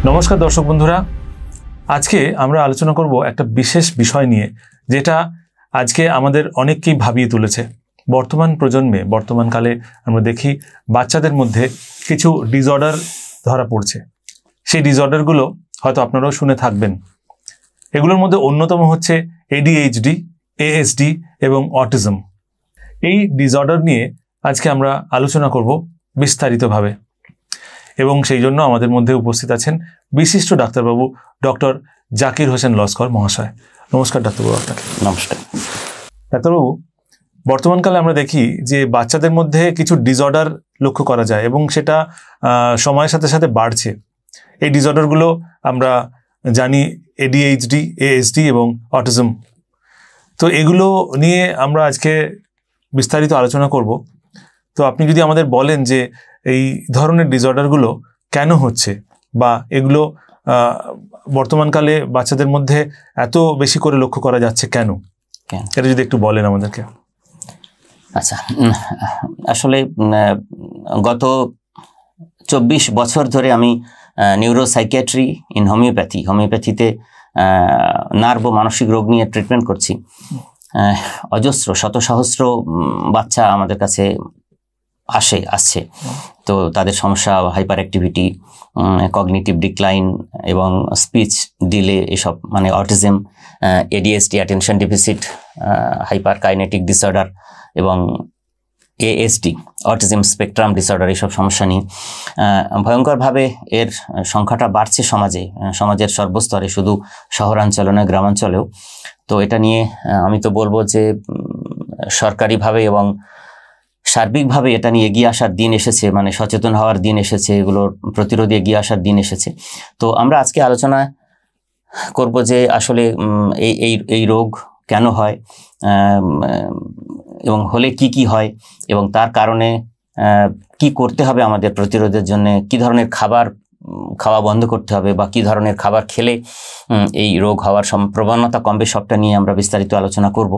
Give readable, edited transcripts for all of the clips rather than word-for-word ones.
নমস্কার দর্শক বন্ধুরা, আজকে আমরা আলোচনা করব একটা বিশেষ বিষয় নিয়ে, যেটা আজকে আমাদের অনেককেই ভাবিয়ে তুলেছে। বর্তমান প্রজন্মে, বর্তমানকালে আমরা দেখি বাচ্চাদের মধ্যে কিছু ডিসঅর্ডার ধরা পড়ছে। সেই ডিসঅর্ডারগুলো হয়তো আপনারাও শুনে থাকবেন। এগুলোর মধ্যে অন্যতম হচ্ছে ADHD, ASD এবং অটিজম। এই ডিসঅর্ডার নিয়ে আজকে আমরা আলোচনা করব বিস্তারিতভাবে, এবং সেই জন্য আমাদের মধ্যে উপস্থিত আছেন বিশিষ্ট ডাক্তারবাবু ডক্টর জাকির হোসেন লস্কর মহাশয়। নমস্কার ডাক্তারবাবু আপনাকে। নমস্কার ডাক্তারবাবু, বর্তমানকালে আমরা দেখি যে বাচ্চাদের মধ্যে কিছু ডিসঅর্ডার লক্ষ্য করা যায় এবং সেটা সময়ের সাথে সাথে বাড়ছে। এই ডিসঅর্ডারগুলো আমরা জানি ADHD, ASD এবং অটিজম। তো এগুলো নিয়ে আমরা আজকে বিস্তারিত আলোচনা করব। তো আপনি যদি আমাদের বলেন যে এই ধরনের ডিসঅর্ডারগুলো কেন হচ্ছে, বা এগুলো বর্তমানকালে বাচ্চাদের মধ্যে এত বেশি করে লক্ষ্য করা যাচ্ছে কেন, এটা যদি একটু বলেন আমাদেরকে। আচ্ছা, আসলে গত 24 বছর ধরে আমি নিউরোসাইকিয়াট্রি ইন হোমিওপ্যাথিতে নার্ভ ও মানসিক রোগ নিয়ে ট্রিটমেন্ট করছি। অজস্র শত সহস্র বাচ্চা আমাদের কাছে আসছে। তো তাদের সমস্যা হাইপার অ্যাক্টিভিটি, কগনিটিভ ডিক্লাইন এবং স্পিচ ডিলে, এসব মানে autism, ADHD attention deficit hyper kinetic disorder এবং ASD অটিজম স্পেকট্রাম ডিসঅর্ডার, এইসব সমস্যা নিয়ে ভয়ঙ্করভাবে এর সংখ্যাটা বাড়ছে সমাজের সর্বস্তরে, শুধু শহরাঞ্চলে নয়, গ্রামাঞ্চলেও। তো এটা নিয়ে আমি তো বলবো যে সরকারিভাবে এবং সার্বিকভাবে এটা নিয়ে এগিয়ে আসার দিন এসেছে, মানে সচেতন হওয়ার দিন এসেছে, এগুলোর প্রতিরোধে এগিয়ে আসার দিন এসেছে। তো আমরা আজকে আলোচনা করব যে আসলে এই রোগ কেন হয় এবং হলে কি হয়, এবং তার কারণে কি করতে হবে আমাদের প্রতিরোধের জন্য, কি ধরনের খাওয়া বন্ধ করতে হবে, বা কি ধরনের খাবার খেলে এই রোগ হওয়ার প্রবণতা কমবে, সবটা নিয়ে আমরা বিস্তারিত আলোচনা করব।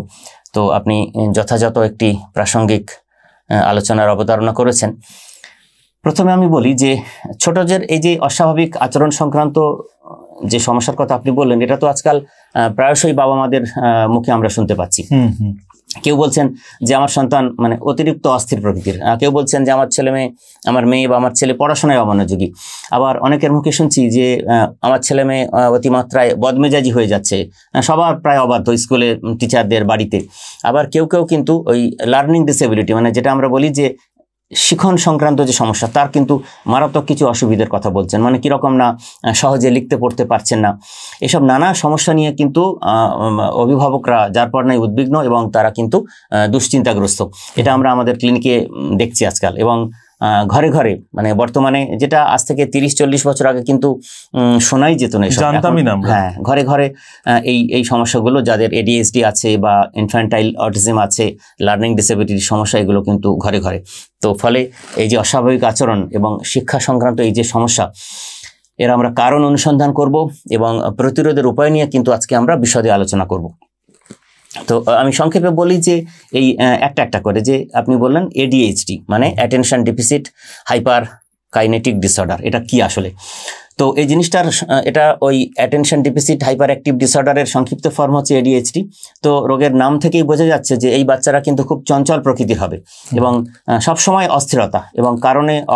তো আপনি যথাযথ একটি প্রাসঙ্গিক আলোচনার অবতারণা করেছেন। প্রথমে আমি বলি যে ছোটদের এই যে অস্বাভাবিক আচরণ সংক্রান্ত যে সমস্যার কথা আপনি বললেন, এটা তো আজকাল প্রায়শই বাবা মাদের মুখে আমরা শুনতে পাচ্ছি। কেউ বলছেন যে আমার সন্তান মানে অতিরিক্ত অস্থির প্রকৃতির, কেউ বলছেন যে আমার মেয়ে বা আমার ছেলে পড়াশোনায় অমনোযোগী। আবার অনেকের মুখে শুনছি যে আমার ছেলে মেয়ে অতিমাত্রায় বদমেজাজি হয়ে যাচ্ছে, সবার প্রায় অবাধ্য, স্কুলে, টিচারদের, বাড়িতে। আবার কেউ কিন্তু ওই লার্নিং ডিসেবিলিটি, মানে যেটা আমরা বলি যে শিখন সংক্রান্ত যে সমস্যা, তার কিন্তু মারাত্মক কিছু অসুবিধার কথা বলছেন। মানে কীরকম না, সহজে লিখতে পড়তে পারছেন না। এসব নানা সমস্যা নিয়ে কিন্তু অভিভাবকরা যার পর নাই উদ্বিগ্ন, এবং তারা কিন্তু দুশ্চিন্তাগ্রস্ত। এটা আমরা আমাদের ক্লিনিকে দেখছি আজকাল, এবং ঘরে ঘরে, মানে বর্তমানে যেটা আজ থেকে 30-40 বছর আগে কিন্তু শোনাই যেত না, জানতামই না। হ্যাঁ, ঘরে ঘরে এই সমস্যাগুলো, যাদের ADHD আছে বা ইনফ্যান্টাইল অটিজম আছে, লার্নিং ডিসেবিলিটির সমস্যা, এগুলো কিন্তু ঘরে ঘরে। তো ফলে এই যে অস্বাভাবিক আচরণ এবং শিক্ষা সংক্রান্ত এই যে সমস্যা, এর আমরা কারণ অনুসন্ধান করব এবং প্রতিরোধের উপায় নিয়ে কিন্তু আজকে আমরা বিশদে আলোচনা করব। তো আমি সংক্ষেপে বলি যে এই একটা করে, যে আপনি বললেন ADHD মানে attention deficit hyper kinetic disorder, এটা কি আসলে? তো এই জিনিসটার, এটা ওই অ্যাটেনশন ডেফিসিট হাইপার অ্যাক্টিভ ডিসঅর্ডারের সংক্ষিপ্ত ফর্ম হচ্ছে ADHD। তো রোগের নাম থেকেই বোঝা যাচ্ছে যে এই বাচ্চারা কিন্তু খুব চঞ্চল প্রকৃতির হবে, এবং সবসময় অস্থিরতা, এবং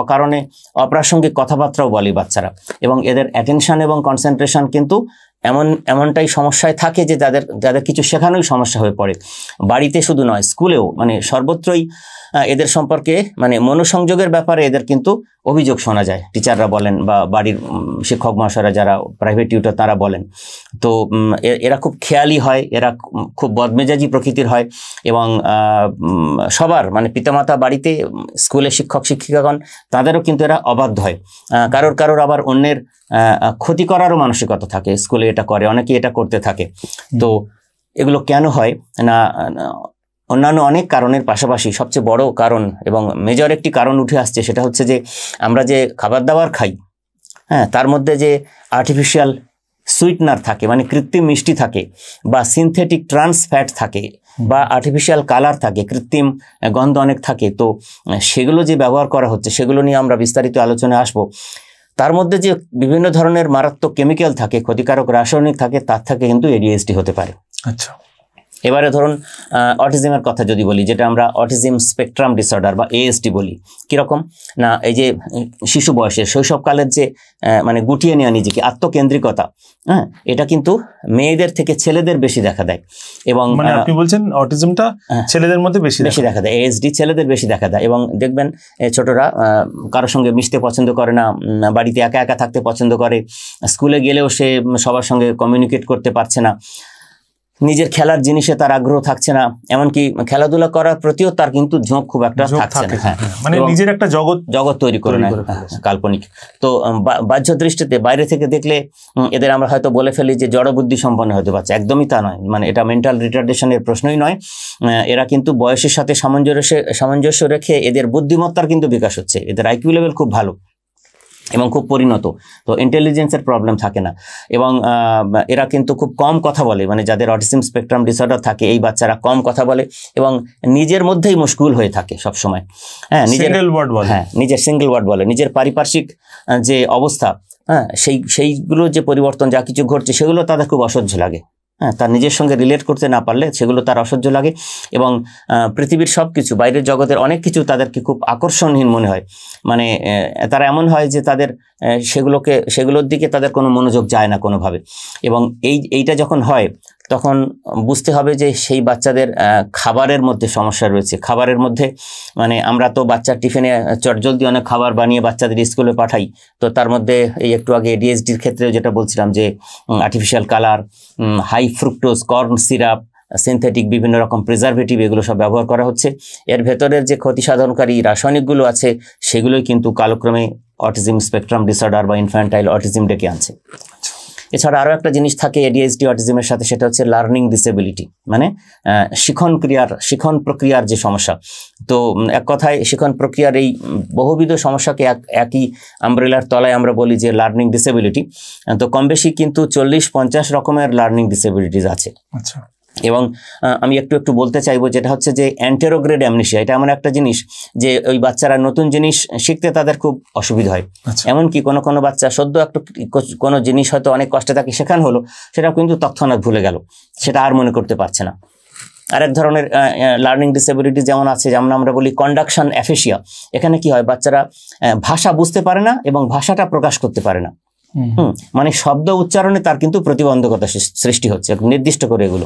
অকারণে অপ্রাসঙ্গিক কথাবার্তাও বলে বাচ্চারা, এবং এদের অ্যাটেনশন এবং কনসেন্ট্রেশন কিন্তু এমনটাই সমস্যায় থাকে যে যাদের কিছু শেখানোই সমস্যা হয়ে পড়ে। বাড়িতে শুধু নয়, স্কুলেও, মানে সর্বত্রই এদের সম্পর্কে, মানে মনোসংযোগের ব্যাপারে এদের কিন্তু অভিযোগ শোনা যায়। টিচাররা বলেন বা বাড়ির শিক্ষক মহাশয়রা যারা প্রাইভেট টিউটর তারা বলেন। তো এরা খুব খেয়ালি হয়, এরা খুব বদমেজাজি প্রকৃতির হয়, এবং সবার, মানে পিতামাতা, বাড়িতে, স্কুলে শিক্ষক শিক্ষিকাগণ, তাদেরও কিন্তু এরা অবাধ্য হয়। কারোর আবার অন্যের ক্ষতি করারও মানসিকতা থাকে, স্কুলে এটা করে, অনেকে এটা করতে থাকে। তো এগুলো কেন হয় না, অন্যান্য অনেক কারণের পাশাপাশি সবচেয়ে বড় কারণ এবং মেজর একটি কারণ উঠে আসছে, সেটা হচ্ছে যে আমরা যে খাবার দাবার খাই, হ্যাঁ, তার মধ্যে যে আর্টিফিশিয়াল সুইটনার থাকে, মানে কৃত্রিম মিষ্টি থাকে, বা সিনথেটিক ট্রান্স ফ্যাট থাকে, বা আর্টিফিশিয়াল কালার থাকে, কৃত্রিম গন্ধ অনেক থাকে। তো সেগুলো যে ব্যবহার করা হচ্ছে, সেগুলো নিয়ে আমরা বিস্তারিত আলোচনায় আসবো। তার মধ্যে যে বিভিন্ন ধরনের মারাত্মক কেমিক্যাল থাকে, ক্ষতিকারক রাসায়নিক থাকে, তার থেকে কিন্তু এডিএইচডি হতে পারে। আচ্ছা, এবারে ধরুন অটিজমের কথা যদি বলি, যেটা আমরা অটিজম স্পেকট্রাম ডিসঅর্ডার বা এএসডি বলি, কীরকম না, এই যে শিশু বয়সে শৈশবকালের যে মানে গুটিয়ে নেওয়া নিজেকে, আত্মকেন্দ্রিকতা, হ্যাঁ, এটা কিন্তু মেয়েদের থেকে ছেলেদের বেশি দেখা দেয়। এবং মানে আপনি বলছেন অটিজমটা ছেলেদের মধ্যে বেশি দেখা দেয়, এএসডি ছেলেদের বেশি দেখা দেয়। এবং দেখবেন ছোটরা কারোর সঙ্গে মিশতে পছন্দ করে না, বাড়িতে একা একা থাকতে পছন্দ করে, স্কুলে গেলেও সে সবার সঙ্গে কমিউনিকেট করতে পারছে না, নিজের খেলার জিনিসে তার আগ্রহ থাকছে না, এমনকি খেলাধুলা করার প্রতিও তার কিন্তু ঝোঁক খুব একটা থাকছে না। হ্যাঁ, মানে নিজের একটা জগৎ তৈরি করে নেয়, কাল্পনিক। তো বাহ্য দৃষ্টিতে বাইরে থেকে দেখলে এদের আমরা হয়তো বলে ফেলি যে জড়বুদ্ধি সম্পন্ন হতে পারছে, একদমই তা নয়। মানে এটা মেন্টাল রিটার্ডেশনের প্রশ্নই নয়। এরা কিন্তু বয়সের সাথে সামঞ্জস্য রেখে এদের বুদ্ধিমত্তার কিন্তু বিকাশ হচ্ছে, এদের আইকিউ লেভেল খুব ভালো এবং খুব পরিণত, তো ইন্টেলিজেন্সের প্রবলেম থাকে না। এবং এরা কিন্তু খুব কম কথা বলে, মানে যাদের অটিজম স্পেকট্রাম ডিসঅর্ডার থাকে এই বাচ্চারা কম কথা বলে এবং নিজের মধ্যেই মুশকুল হয়ে থাকে সবসময়। হ্যাঁ, নিজের সিঙ্গেল ওয়ার্ড বলে, নিজের পারিপার্শ্বিক যে অবস্থা, হ্যাঁ, সেইগুলো যে পরিবর্তন যা কিছু ঘটছে সেগুলো তাদের খুব অসহ্য লাগে। হ্যাঁ, তার নিজের সঙ্গে রিলেট করতে না পারলে সেগুলো তার অসহ্য লাগে এবং পৃথিবীর সব কিছু, বাইরের জগতের অনেক কিছু তাদেরকে খুব আকর্ষণহীন মনে হয়। মানে তারা এমন হয় যে তাদের সেগুলোর দিকে তাদের কোনো মনোযোগ যায় না কোনোভাবে। এবং এইটা যখন হয় তখন বুঝতে হবে যে সেই বাচ্চাদের খাবারের মধ্যে সমস্যা রয়েছে। খাবারের মধ্যে মানে আমরা তো বাচ্চার টিফিনে চটজলদি অনেক খাবার বানিয়ে বাচ্চাদের স্কুলে পাঠাই, তো তার মধ্যে এই একটু আগে এডিএইচডির ক্ষেত্রে যেটা বলছিলাম যে artificial colour, high fructose corn syrup, synthetic বিভিন্ন রকম প্রিজারভেটিভ, এগুলো সব ব্যবহার করা হচ্ছে। এর ভেতরের যে ক্ষতি সাধনকারী রাসায়নিকগুলো আছে সেগুলোই কিন্তু কালক্রমে অটিজম স্পেকট্রাম ডিসঅর্ডার বা ইনফ্যান্টাইল অটিজম ডেকে আনছে। এছাড়া আরও একটা জিনিস থাকে এডিএইচডি অটিজমের সাথে, সেটা হচ্ছে লার্নিং ডিসেবিলিটি, মানে শিখন প্রক্রিয়ার যে সমস্যা। তো এক কথায় শিখন প্রক্রিয়ার এই বহুবিধ সমস্যাকে একই আমব্রেলার তলায় আমরা বলি যে লার্নিং ডিসেবিলিটি। তো কম বেশি কিন্তু 40-50 রকমের লার্নিং ডিসেবিলিটিস আছে। আচ্ছা, এবং আমি একটু বলতে চাইবো যেটা হচ্ছে যে অ্যান্টেরোগ্রেড অ্যামনেশিয়া, এটা এমন একটা জিনিস যে ওই বাচ্চারা নতুন জিনিস শিখতে তাদের খুব অসুবিধা হয়। এমনকি কোনো বাচ্চা সদ্য কোনো জিনিস হয়তো অনেক কষ্টে তাকে শেখানো হলো, সেটা কিন্তু তৎক্ষণাৎ ভুলে গেল, সেটা আর মনে করতে পারছে না। আরেক ধরনের লার্নিং ডিসেবিলিটি যেমন আছে, যেমন আমরা বলি কন্ডাকশন অ্যাফেসিয়া। এখানে কি হয়, বাচ্চারা ভাষা বুঝতে পারে না এবং ভাষাটা প্রকাশ করতে পারে না। মানে শব্দ উচ্চারণে তার কিন্তু প্রতিবন্ধকতা সৃষ্টি হচ্ছে নির্দিষ্ট করে এগুলো।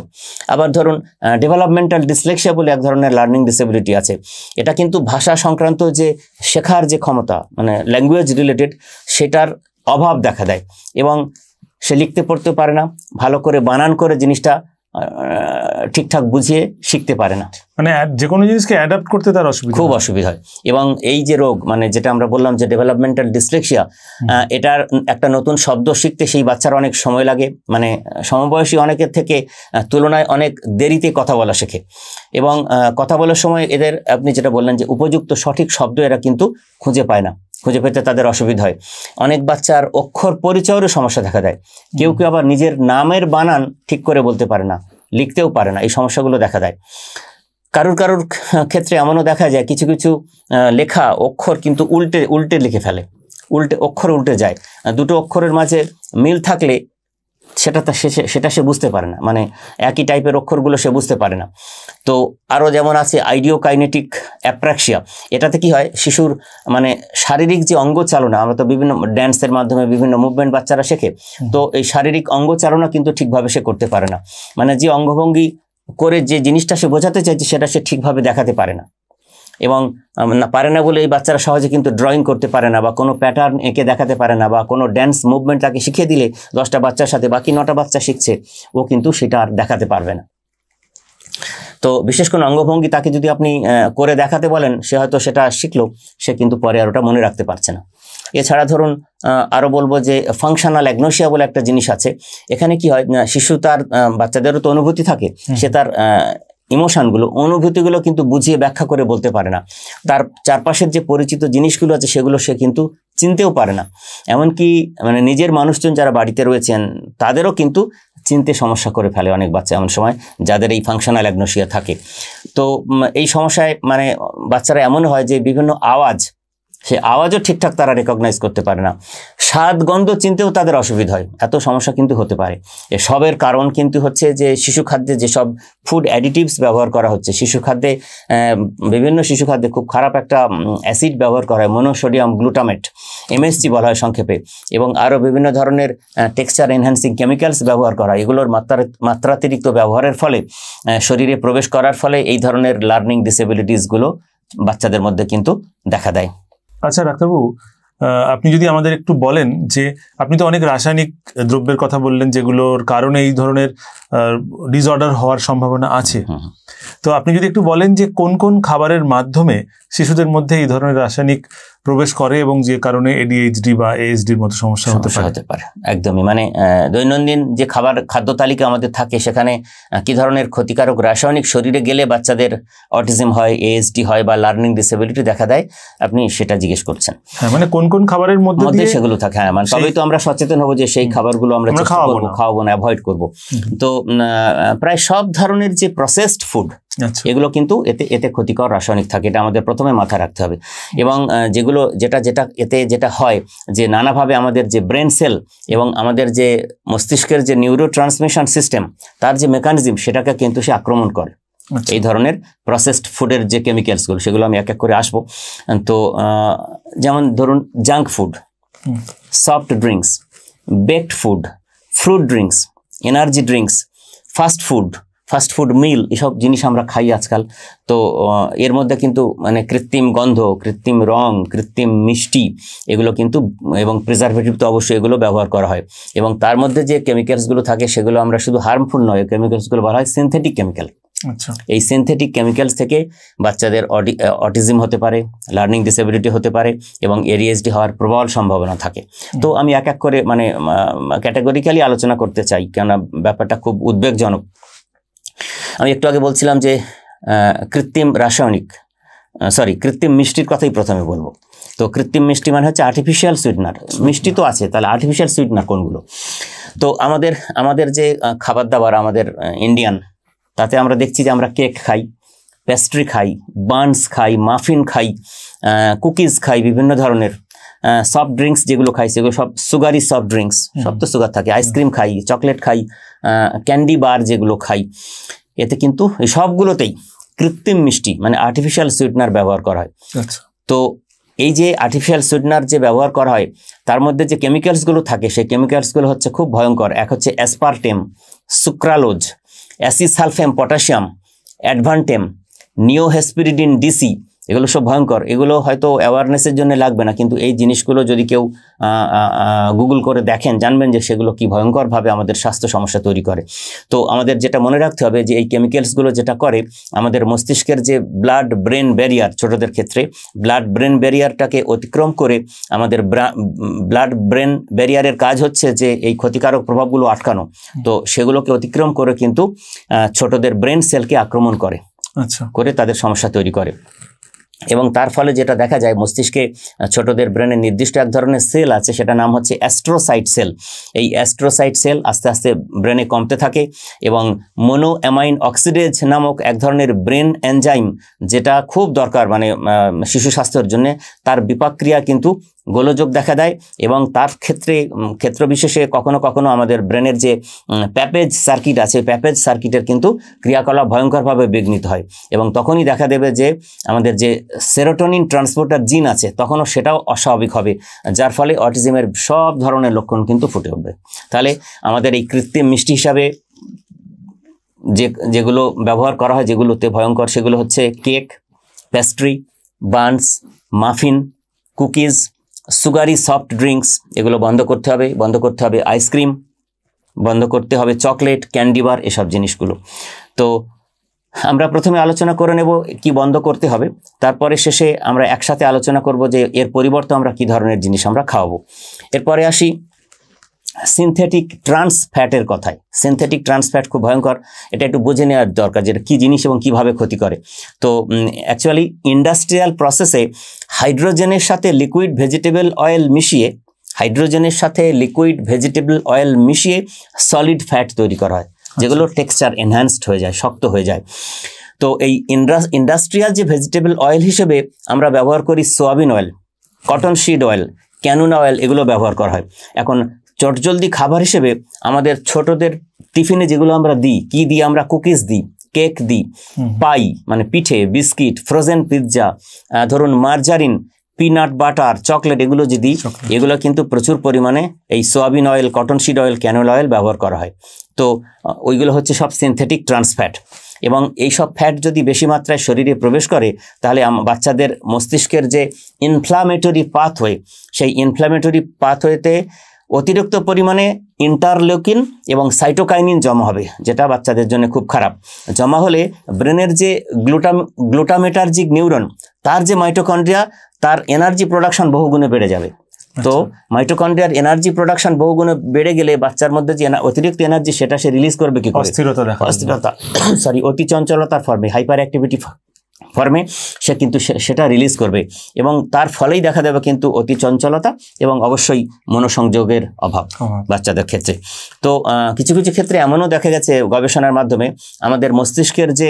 আবার ধরুন ডেভেলপমেন্টাল ডিসলেক্সিয়া বলে এক ধরনের লার্নিং ডিসেবিলিটি আছে। এটা কিন্তু ভাষা সংক্রান্ত যে শেখার যে ক্ষমতা, মানে ল্যাঙ্গুয়েজ রিলেটেড, সেটার অভাব দেখা দেয় এবং সে লিখতে পড়তে পারে না, ভালো করে বানান করে জিনিসটা ঠিকঠাক বুঝিয়ে শিখতে পারে না, মানে যে কোনো জিনিসকে অ্যাডাপ্ট করতে তার খুব অসুবিধা হয়। এবং এই যে রোগ, মানে যেটা আমরা বললাম যে ডেভেলপমেন্টাল ডিসলেক্সিয়া, এটার একটা নতুন শব্দ শিখতে সেই বাচ্চার অনেক সময় লাগে, মানে সমবয়সী অনেকের থেকে তুলনায় অনেক দেরিতে কথা বলা শেখে। এবং কথা বলার সময় এদের, আপনি যেটা বললেন যে উপযুক্ত সঠিক শব্দ এরা কিন্তু খুঁজে পায় না, খুঁজে পেতে তাদের অসুবিধা হয়। অনেক বাচ্চার অক্ষর পরিচয়েরও সমস্যা দেখা দেয়। কেউ আবার নিজের নামের বানান ঠিক করে বলতে পারে না, লিখতেও পারে না, এই সমস্যাগুলো দেখা দেয়। কারুর ক্ষেত্রে এমনও দেখা যায় কিছু লেখা অক্ষর কিন্তু উল্টে লিখে ফেলে, অক্ষর উল্টে যায়। দুটো অক্ষরের মাঝে মিল থাকলে সেটা সে বুঝতে পারে না, মানে একই টাইপের অক্ষরগুলো সে বুঝতে পারে না। তো আরও যেমন আছে আইডিওকাইনেটিক অ্যাপ্রাক্সিয়া। এটাতে কি হয়, শিশুর মানে শারীরিক যে অঙ্গচালনা, আমরা তো বিভিন্ন ড্যান্সের মাধ্যমে বিভিন্ন মুভমেন্ট বাচ্চারা শেখে, তো এই শারীরিক অঙ্গচালনা কিন্তু ঠিকভাবে সে করতে পারে না। মানে যে অঙ্গভঙ্গি করে যে জিনিসটা সে বোঝাতে চাইছে সেটা সে ঠিকভাবে দেখাতে পারে না। এবং পারে না বলে এই বাচ্চারা সহজে কিন্তু ড্রয়িং করতে পারে না, বা কোনো প্যাটার্ন এঁকে দেখাতে পারে না, বা কোনো ড্যান্স মুভমেন্ট তাকে শিখিয়ে দিলে 10টা বাচ্চার সাথে বাকি 9টা বাচ্চা শিখছে, ও কিন্তু সেটা আর দেখাতে পারবে না। তো বিশেষ কোনো অঙ্গভঙ্গি তাকে যদি আপনি করে দেখাতে বলেন, সে হয়তো সেটা শিখলো, সে কিন্তু পরে আর ওটা মনে রাখতে পারছে না। এছাড়া ধরুন আরও বলবো যে ফাংশনাল অ্যাগনোসিয়া বলে একটা জিনিস আছে। এখানে কি হয়, শিশু তার, বাচ্চাদেরও তো অনুভূতি থাকে, সে তার ইমোশনগুলো, অনুভূতিগুলো কিন্তু বুঝিয়ে ব্যাখ্যা করে বলতে পারে না। তার চারপাশের যে পরিচিত জিনিসগুলো আছে সেগুলো সে কিন্তু চিনতেও পারে না। এমনকি মানে নিজের মানুষজন যারা বাড়িতে রয়েছেন তাদেরও কিন্তু চিনতে সমস্যা করে ফেলে অনেক বাচ্চা এমন সময় যাদের এই ফাংশনাল অ্যাগনোসিয়া থাকে। তো এই সমস্যায় মানে বাচ্চারা এমন হয় যে বিভিন্ন আওয়াজ সে আওয়াজও ঠিকঠাক তারা রেকগনাইজ করতে পারে না, স্বাদ গন্ধ চিনতেও তাদের অসুবিধা হয়, এত সমস্যা কিন্তু হতে পারে। এসবের কারণ কিন্তু হচ্ছে যে শিশু খাদ্যে যেসব ফুড অ্যাডিটিভস ব্যবহার করা হচ্ছে, শিশু খাদ্যে বিভিন্ন শিশু খাদ্যে খুব খারাপ একটা অ্যাসিড ব্যবহার করা হয়, মনোসোডিয়াম গ্লুটামেট, MSG বলা হয় সংক্ষেপে, এবং আরও বিভিন্ন ধরনের টেক্সচার এনহ্যান্সিং কেমিক্যালস ব্যবহার করা, এগুলোর মাত্রাতিরিক্ত ব্যবহারের ফলে শরীরে প্রবেশ করার ফলে এই ধরনের লার্নিং ডিসেবিলিটিসগুলো বাচ্চাদের মধ্যে কিন্তু দেখা দেয়। আচ্ছা ডাক্তারবাবু, আপনি যদি আমাদের একটু বলেন যে আপনি তো অনেক রাসায়নিক দ্রব্যের কথা বললেন যেগুলোর কারণে এই ধরনের ডিসঅর্ডার হওয়ার সম্ভাবনা আছে, তো আপনি যদি একটু বলেন যে কোন কোন খাবারের মাধ্যমে শিশুদের মধ্যে এই ধরনের রাসায়নিক প্রবেশ করে এবং যে কারণে ADHD বা ASDর মতো সমস্যা হতে পারে। একদমই, মানে দৈনন্দিন যে খাদ্য তালিকা আমাদের থাকে সেখানে কি ধরনের ক্ষতিকারক রাসায়নিক শরীরে গেলে বাচ্চাদের অটিজম হয়, ASD হয় বা লার্নিং ডিসেবিলিটি দেখা দেয়, আপনি সেটা জিজ্ঞেস করছেন। হ্যাঁ, মানে কোন কোন খাবারের মধ্যে সেগুলো থাকে। হ্যাঁ, মানে তবেই তো আমরা সচেতন হব যে সেই খাবারগুলো আমরা খাওয়াবো না, অ্যাভয়েড করব। তো প্রায় সব ধরনের যে প্রসেসড ফুড এগুলো কিন্তু এতে ক্ষতিকর রাসায়নিক থাকে, এটা আমাদের প্রথমে মাথায় রাখতে হবে। এবং যেটা হয় যে নানাভাবে আমাদের যে ব্রেন সেল এবং আমাদের যে মস্তিষ্কের যে নিউরো ট্রান্সমিশন সিস্টেম তার যে মেকানিজম সেটাকে কিন্তু সে আক্রমণ করে। এই ধরনের প্রসেসড ফুডের যে কেমিক্যালসগুলো সেগুলো আমি এক এক করে আসবো। তো যেমন ধরুন junk food, soft drinks, baked food, fruit drinks, energy drinks, fast food meal, এসব জিনিস আমরা খাই আজকাল। তো এর মধ্যে কিন্তু মানে কৃত্রিম গন্ধ, কৃত্রিম রং, কৃত্রিম মিষ্টি এগুলো কিন্তু, এবং প্রিজারভেটিভ তো অবশ্যই এগুলো ব্যবহার করা হয়। এবং তার মধ্যে যে কেমিক্যালসগুলো থাকে সেগুলো আমরা শুধু হার্মফুল নয়, কেমিক্যালসগুলো বলা হয় সিনথেটিক কেমিক্যাল। এই সিনথেটিক কেমিক্যালস থেকে বাচ্চাদের অটিজম হতে পারে, লার্নিং ডিসেবিলিটি হতে পারে এবং ADHD হওয়ার প্রবল সম্ভাবনা থাকে। তো আমি এক এক করে মানে ক্যাটাগরিক্যালি আলোচনা করতে চাই, কেননা ব্যাপারটা খুব উদ্বেগজনক। আমি একটু আগে বলছিলাম যে কৃত্রিম মিষ্টির কথাই প্রথমে বলবো। তো কৃত্রিম মিষ্টি মানে হচ্ছে আর্টিফিশিয়াল সুইটনার। মিষ্টি তো আছে, তাহলে আর্টিফিশিয়াল সুইটনার কোনগুলো? তো আমাদের যে খাবার দাবার আমাদের ইন্ডিয়ান, তাতে আমরা দেখছি যে আমরা কেক খাই, পেস্ট্রি খাই, বানস খাই, মাফিন খাই, কুকিজ খাই, বিভিন্ন ধরনের সফট ড্রিঙ্কস যেগুলো খাই সেগুলো সব সুগারি সফট ড্রিঙ্কস, সব তো সুগার থাকে। আইসক্রিম খাই, চকলেট খাই, ক্যান্ডি বার যেগুলো খাই, এতে কিন্তু এই সবগুলোতেই কৃত্রিম মিষ্টি মানে আর্টিফিশিয়াল সুইটনার ব্যবহার করা হয়। তো এই যে আর্টিফিশিয়াল সুইটনার যে ব্যবহার করা হয় তার মধ্যে যে কেমিক্যালসগুলো থাকে সেই কেমিক্যালসগুলো হচ্ছে খুব ভয়ঙ্কর। এক হচ্ছে অ্যাসপারটেম, সুক্রালোজ, অ্যাসিসালফেম পটাশিয়াম, অ্যাডভান্টেম, নিওহেসপিরিডিন ডিসি, এগুলো সব ভয়ঙ্কর। এগুলো হয়তো অ্যাওয়ারনেসের জন্য লাগবে না, কিন্তু এই জিনিসগুলো যদি কেউ গুগল করে দেখেন জানবেন যে সেগুলো কি ভয়ঙ্করভাবে আমাদের স্বাস্থ্য সমস্যা তৈরি করে। তো আমাদের যেটা মনে রাখতে হবে যে এই কেমিক্যালসগুলো যেটা করে আমাদের মস্তিষ্কের যে ব্লাড ব্রেন ব্যারিয়ার, ছোটদের ক্ষেত্রে ব্লাড ব্রেন ব্যারিয়ারটাকে অতিক্রম করে আমাদের ব্লাড ব্রেন ব্যারিয়ারের কাজ হচ্ছে যে এই ক্ষতিকারক প্রভাবগুলো আটকানো। তো সেগুলোকে অতিক্রম করে কিন্তু ছোটদের ব্রেন সেলকে আক্রমণ করে, করে তাদের সমস্যা তৈরি করে। এবং তার ফলে যেটা দেখা যায় মস্তিষ্কে ছোটদের ব্রেনে নির্দিষ্ট এক ধরনের সেল আছে, সেটা নাম হচ্ছে অ্যাস্ট্রোসাইট সেল। এই অ্যাস্ট্রোসাইট সেল আস্তে আস্তে ব্রেনে কমতে থাকে এবং মোনোঅ্যামাইন অক্সিডেজ নামক এক ধরনের ব্রেন এনজাইম, যেটা খুব দরকার মানে শিশু স্বাস্থ্যের জন্য, তার বিপাকক্রিয়া কিন্তু গোলযোগ দেখা দেয়। এবং তার ক্ষেত্র বিশেষে কখনো কখনো আমাদের ব্রেনের যে প্যাপেজ সার্কিট আছে, প্যাপেজ সার্কিটের কিন্তু ক্রিয়াকলাপ ভয়ঙ্করভাবে বিঘ্নিত হয় এবং তখনই দেখা দেবে যে আমাদের যে সেরোটোনিন ট্রান্সপোর্টার জিন আছে তখনও সেটাও অস্বাভাবিক হবে, যার ফলে অটিজমের সব ধরনের লক্ষণ কিন্তু ফুটে উঠবে। তাহলে আমাদের এই কৃত্রিম মিষ্টি হিসাবে যেগুলো ব্যবহার করা হয়, যেগুলোতে ভয়ঙ্কর, সেগুলো হচ্ছে cake, pastry, Banas, muffin, cookies, sugary soft drinks, এগুলো বন্ধ করতে হবে আইসক্রিম বন্ধ করতে হবে, চকলেট, ক্যান্ডি বার, এসব জিনিসগুলো। তো আমরা প্রথমে আলোচনা করে নেব কি বন্ধ করতে হবে, তারপরে শেষে আমরা একসাথে আলোচনা করব যে এর পরিবর্তে আমরা কি ধরনের জিনিস আমরা খাওয়াবো। এরপরে আসি সিনথেটিক ট্রান্স ফ্যাটের কথায়। সিনথেটিক ট্রান্স ফ্যাট খুব ভয়ঙ্কর, এটা একটু বুঝে নেওয়ার দরকার যে কী জিনিস এবং কিভাবে ক্ষতি করে। তো অ্যাকচুয়ালি ইন্ডাস্ট্রিয়াল প্রসেসে হাইড্রোজেনের সাথে লিকুইড ভেজিটেবল অয়েল মিশিয়ে সলিড ফ্যাট তৈরি করা হয়, যেগুলো টেক্সচার এনহ্যান্সড হয়ে যায়, শক্ত হয়ে যায়। তো এই ইন্ডাস্ট্রিয়াল যে ভেজিটেবল অয়েল হিসেবে আমরা ব্যবহার করি soybean oil, cotton seed oil, cannula oil এগুলো ব্যবহার করা হয়। এখন চটজলদি খাবার হিসেবে আমাদের ছোটদের টিফিনে যেগুলো আমরা দিই, কি দিই আমরা? কুকিজ দিই, কেক দিই, পাই মানে পিঠে, বিস্কিট, ফ্রোজেন পিৎজা, ধরুন মার্জারিন, পিনাট বাটার, চকলেট, এগুলো যে দিই, এগুলো কিন্তু প্রচুর পরিমাণে এই soybean oil, cotton seed oil, canola oil ব্যবহার করা হয়। তো ওইগুলো হচ্ছে সব সিনথেটিক ট্রান্সফ্যাট, এবং এই সব ফ্যাট যদি বেশি মাত্রায় শরীরে প্রবেশ করে তাহলে বাচ্চাদের মস্তিষ্কের যে ইনফ্লামেটরি পাথওয়ে, সেই ইনফ্লামেটরি পাথওয়েতে অতিরিক্ত পরিমাণে ইন্টারলিউকিন এবং সাইটোকাইনিন জমা হবে, যেটা বাচ্চাদের জন্য খুব খারাপ। জমা হলে ব্রেনের যে গ্লুটামেটার্জিক নিউরন, তার যে মাইটোকন্ড্রিয়া, তার এনার্জি প্রোডাকশন বহুগুণে বেড়ে যাবে। তো মাইটোকন্ড্রিয়ার এনার্জি প্রোডাকশন বহুগুণে বেড়ে গেলে বাচ্চার মধ্যে যে অতিরিক্ত এনার্জি, সেটা সে রিলিজ করবে কি করে? অস্থিরতা অতি চঞ্চলতার ফর্মে, হাইপার অ্যাক্টিভিটি ফর্মে সে কিন্তু সেটা রিলিজ করবে, এবং তার ফলেই দেখা দেবে কিন্তু অতি চঞ্চলতা এবং অবশ্যই মনোসংযোগের অভাব বাচ্চাদের ক্ষেত্রে। তো কিছু কিছু ক্ষেত্রে এমনও দেখা গেছে গবেষণার মাধ্যমে, আমাদের মস্তিষ্কের যে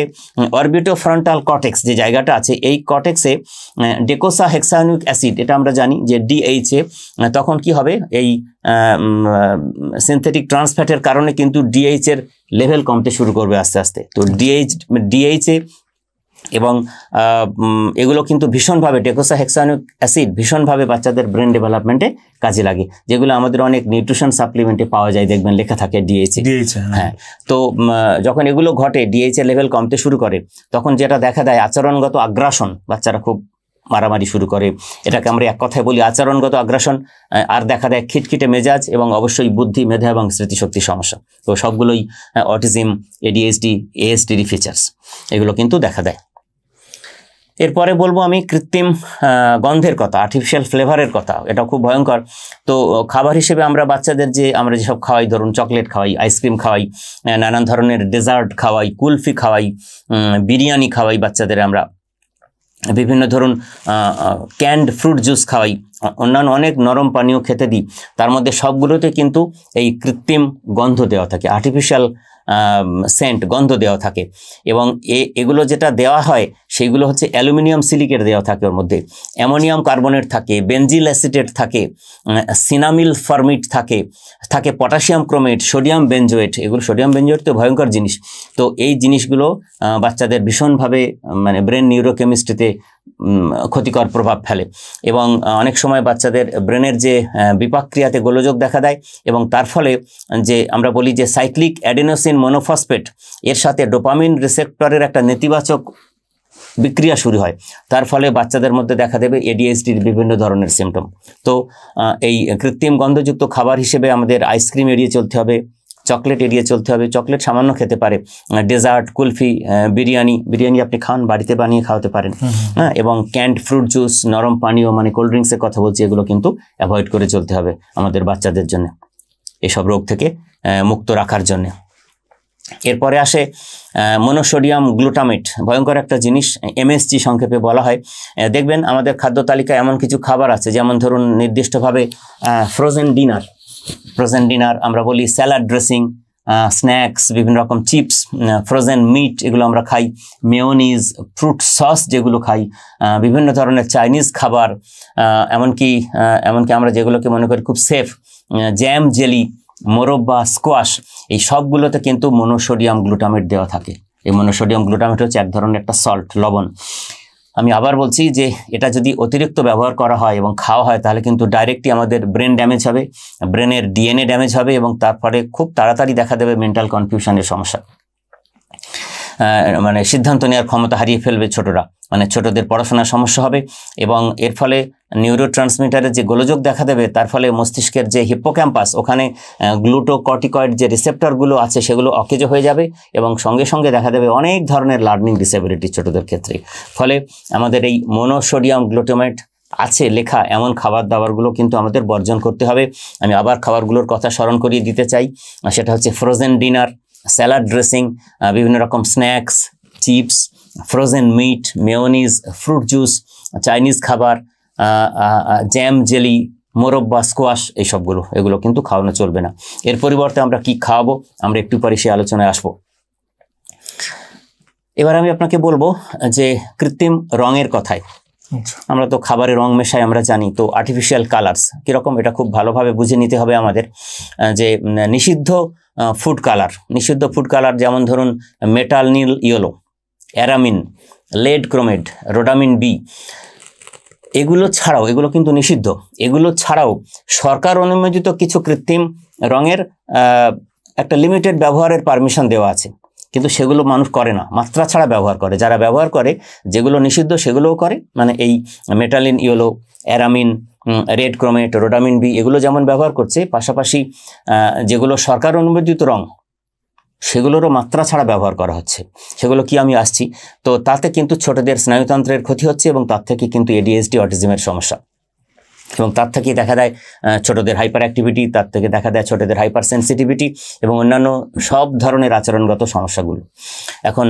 অরবিটোফ্রন্টাল কর্টেক্স যে জায়গাটা আছে, এই কর্টেক্সে ডেকোসা হেক্সানিক অ্যাসিড, এটা আমরা জানি যে DHA, তখন কি হবে? এই সিনথেটিক ট্রান্সফ্যাটের কারণে কিন্তু DHA এর লেভেল কমতে শুরু করবে আস্তে আস্তে। তো DHA এবং এগুলো কিন্তু ভীষণভাবে, ডেকোসা হেক্সানিক অ্যাসিড ভীষণভাবে বাচ্চাদের ব্রেন ডেভেলপমেন্টে কাজে লাগে, যেগুলো আমাদের অনেক নিউট্রিশন সাপ্লিমেন্টে পাওয়া যায়, দেখবেন লেখা থাকে DHA। হ্যাঁ, তো যখন এগুলো ঘটে, DHA লেভেল কমতে শুরু করে, তখন যেটা দেখা দেয় আচরণগত আগ্রাসন, বাচ্চারা খুব মারামারি শুরু করে, এটাকে আমরা এক কথায় বলি আচরণগত আগ্রাসন। আর দেখা দেয় খিটখিটে মেজাজ এবং অবশ্যই বুদ্ধি, মেধা এবং স্মৃতিশক্তির সমস্যা। তো সবগুলোই অটিজম, ADHD, ASD ফিচার্স, এগুলো কিন্তু দেখা দেয়। এরপরে বলবো আমি কৃত্রিম গন্ধের কথা, আর্টিফিশিয়াল ফ্লেভারের কথা। এটা খুব ভয়ঙ্কর। তো খাবার হিসেবে আমরা বাচ্চাদের আমরা যেসব খাওয়াই, ধরুন চকলেট খাওয়াই, আইসক্রিম খাওয়াই, নানান ধরনের ডেজার্ট খাওয়াই, কুলফি খাওয়াই, বিরিয়ানি খাওয়াই বাচ্চাদের আমরা, বিভিন্ন ধরুন ক্যান্ড ফ্রুট জুস খাওয়াই, অন্যান্য অনেক নরম পানীয় খেতে দিই, তার মধ্যে সবগুলোতে কিন্তু এই কৃত্রিম গন্ধ দেওয়া থাকে, আর্টিফিশিয়াল সেন্ট, গন্ধ দেওয়া থাকে। এবং এগুলো যেটা দেওয়া হয় সেগুলো হচ্ছে অ্যালুমিনিয়াম সিলিকেট দেওয়া থাকে, ওর মধ্যে অ্যামোনিয়াম কার্বনেট থাকে, বেনজিল অ্যাসিটেট থাকে, সিনামিল ফর্মিট থাকে পটাশিয়াম ক্রোমেট, সোডিয়াম বেনজোয়েট। এগুলো সোডিয়াম বেনজোয়েট তো ভয়ঙ্কর জিনিস। তো এই জিনিসগুলো বাচ্চাদের ভীষণভাবে মানে ব্রেন নিউরোকেমিস্ট্রিতে ক্ষতিকর প্রভাব ফেলে, এবং অনেক সময় বাচ্চাদের ব্রেনের যে বিপাক ক্রিয়াতে গোলযোগ দেখা দেয়, এবং তার ফলে যে আমরা বলি যে সাইক্লিক অ্যাডেনোসিন মনোফসফেট, এর সাথে ডোপামিন রিসেপ্টরের একটা নেতিবাচক বিক্রিয়া শুরু হয়। তার ফলে বাচ্চাদের মধ্যে দেখা দেবে ADHDর বিভিন্ন ধরনের সিমটম। তো এই কৃত্রিম গন্ধযুক্ত খাবার হিসেবে আমাদের আইসক্রিম এড়িয়ে চলতে হবে, চকলেট এড়িয়ে চলতে হবে। চকলেট সামান্য খেতে পারে, ডেজার্ট, কুলফি, বিরিয়ানি আপনি খান, বাড়িতে বানিয়ে খাওয়াতে পারেন। হ্যাঁ, এবং ক্যান্ড ফ্রুট জুস, নরম পানীয় মানে কোল্ড ড্রিঙ্কসের কথা বলছি, এগুলো কিন্তু অ্যাভয়েড করে চলতে হবে আমাদের বাচ্চাদের জন্য, এসব রোগ থেকে মুক্ত রাখার জন্য। এরপরে আসে মনোসোডিয়াম গ্লুটামেট, ভয়ঙ্কর একটা জিনিস, MSG সংক্ষেপে বলা হয়। দেখবেন আমাদের খাদ্য তালিকায় এমন কিছু খাবার আছে, যেমন ধরুন নির্দিষ্টভাবে ফ্রোজেন ডিনার আমরা বলি, স্যালাড ড্রেসিং, স্ন্যাক্স, বিভিন্ন রকম চিপস, ফ্রোজেন মিট, এগুলো আমরা খাই, মেয়োনিজ, ফ্রুট সস যেগুলো খাই, বিভিন্ন ধরনের চাইনিজ খাবার, এমনকি আমরা যেগুলোকে মনে করি খুব সেফ, জ্যাম, জেলি, মোরব্বা, স্কোয়াশ, এই সবগুলোতে কিন্তু মনোসোডিয়াম গ্লুটামেট দেওয়া থাকে। এই মনোসোডিয়াম গ্লুটামেট হচ্ছে এক ধরনের একটা সল্ট, লবণ। আমি আবার বলছি যে এটা যদি অতিরিক্ত ব্যবহার করা হয় এবং খাওয়া হয়, তাহলে কিন্তু ডাইরেক্টলি আমাদের ব্রেন ড্যামেজ হবে, ব্রেনের DNA ড্যামেজ হবে, এবং তারপরে খুব তাড়াতাড়ি দেখা দেবে মেন্টাল কনফিউশনের সমস্যা, মানে সিদ্ধান্ত নেওয়ার ক্ষমতা হারিয়ে ফেলবে ছোটরা, মানে ছোটদের পড়াশোনার সমস্যা হবে, এবং এর ফলে নিউরো ট্রান্সমিটারের যে গোলযোগ দেখা দেবে, তার ফলে মস্তিষ্কের যে হিপ্পোক্যাম্পাস, ওখানে গ্লুটোকর্টিকয়েড যে রিসেপ্টরগুলো আছে সেগুলো অকেজ হয়ে যাবে, এবং সঙ্গে সঙ্গে দেখা দেবে অনেক ধরনের লার্নিং ডিসেবিলিটি ছোটদের ক্ষেত্রে। ফলে আমাদের এই মনোসোডিয়াম গ্লুটামেট আছে লেখা এমন খাবার দাবারগুলো কিন্তু আমাদের বর্জন করতে হবে। আমি আবার খাবারগুলোর কথা স্মরণ করিয়ে দিতে চাই, সেটা হচ্ছে ফ্রোজেন ডিনার, স্যালাড ড্রেসিং, বিভিন্ন রকম snacks, chips, frozen meat, mayonnaise, fruit juice, Chinese খাবার, জ্যাম, জেলি, মোরব্বা, স্কোয়াশ, এগুলো কিন্তু খাওয়ানো চলবে না। এর পরিবর্তে আমরা কি খাওয়াবো, আমরা একটু পরে সেই আলোচনায় আসবো। এবার আমি আপনাকে বলবো যে কৃত্রিম রঙের কথায়, আমরা তো খাবারে রং মেশাই আমরা জানি, তো আর্টিফিশিয়াল কালার্স কীরকম এটা খুব ভালোভাবে বুঝে নিতে হবে আমাদের। যে নিষিদ্ধ ফুড কালার যেমন ধরুন metanil yellow, auramine, lead chromate, rhodamine B, এগুলো ছাড়াও, এগুলো কিন্তু নিষিদ্ধ, এগুলো ছাড়াও সরকার অনুমোদিত কিছু কৃত্রিম রঙের একটা লিমিটেড ব্যবহারের পারমিশন দেওয়া আছে, কিন্তু সেগুলো মানুষ করে না, মাত্রা ছাড়া ব্যবহার করে। যারা ব্যবহার করে, যেগুলো নিষিদ্ধ সেগুলোও করে, মানে এই metanil yellow, auramine, red chromate, rhodamine B এগুলো যেমন ব্যবহার করছে, পাশাপাশি যেগুলো সরকার অনুমোদিত রং সেগুলোরও মাত্রা ছাড়া ব্যবহার করা হচ্ছে। সেগুলো কি আমি আসছি, তো তাতে কিন্তু ছোটদের স্নায়ুতন্ত্রের ক্ষতি হচ্ছে এবং তার থেকে কিন্তু এডিএইচডি অটিজমের সমস্যা, এবং তার থেকে দেখা দেয় ছোটদের হাইপার অ্যাক্টিভিটি, তার থেকে দেখা দেয় ছোটদের হাইপার সেন্সিটিভিটি এবং অন্যান্য সব ধরনের আচরণগত সমস্যাগুলো। এখন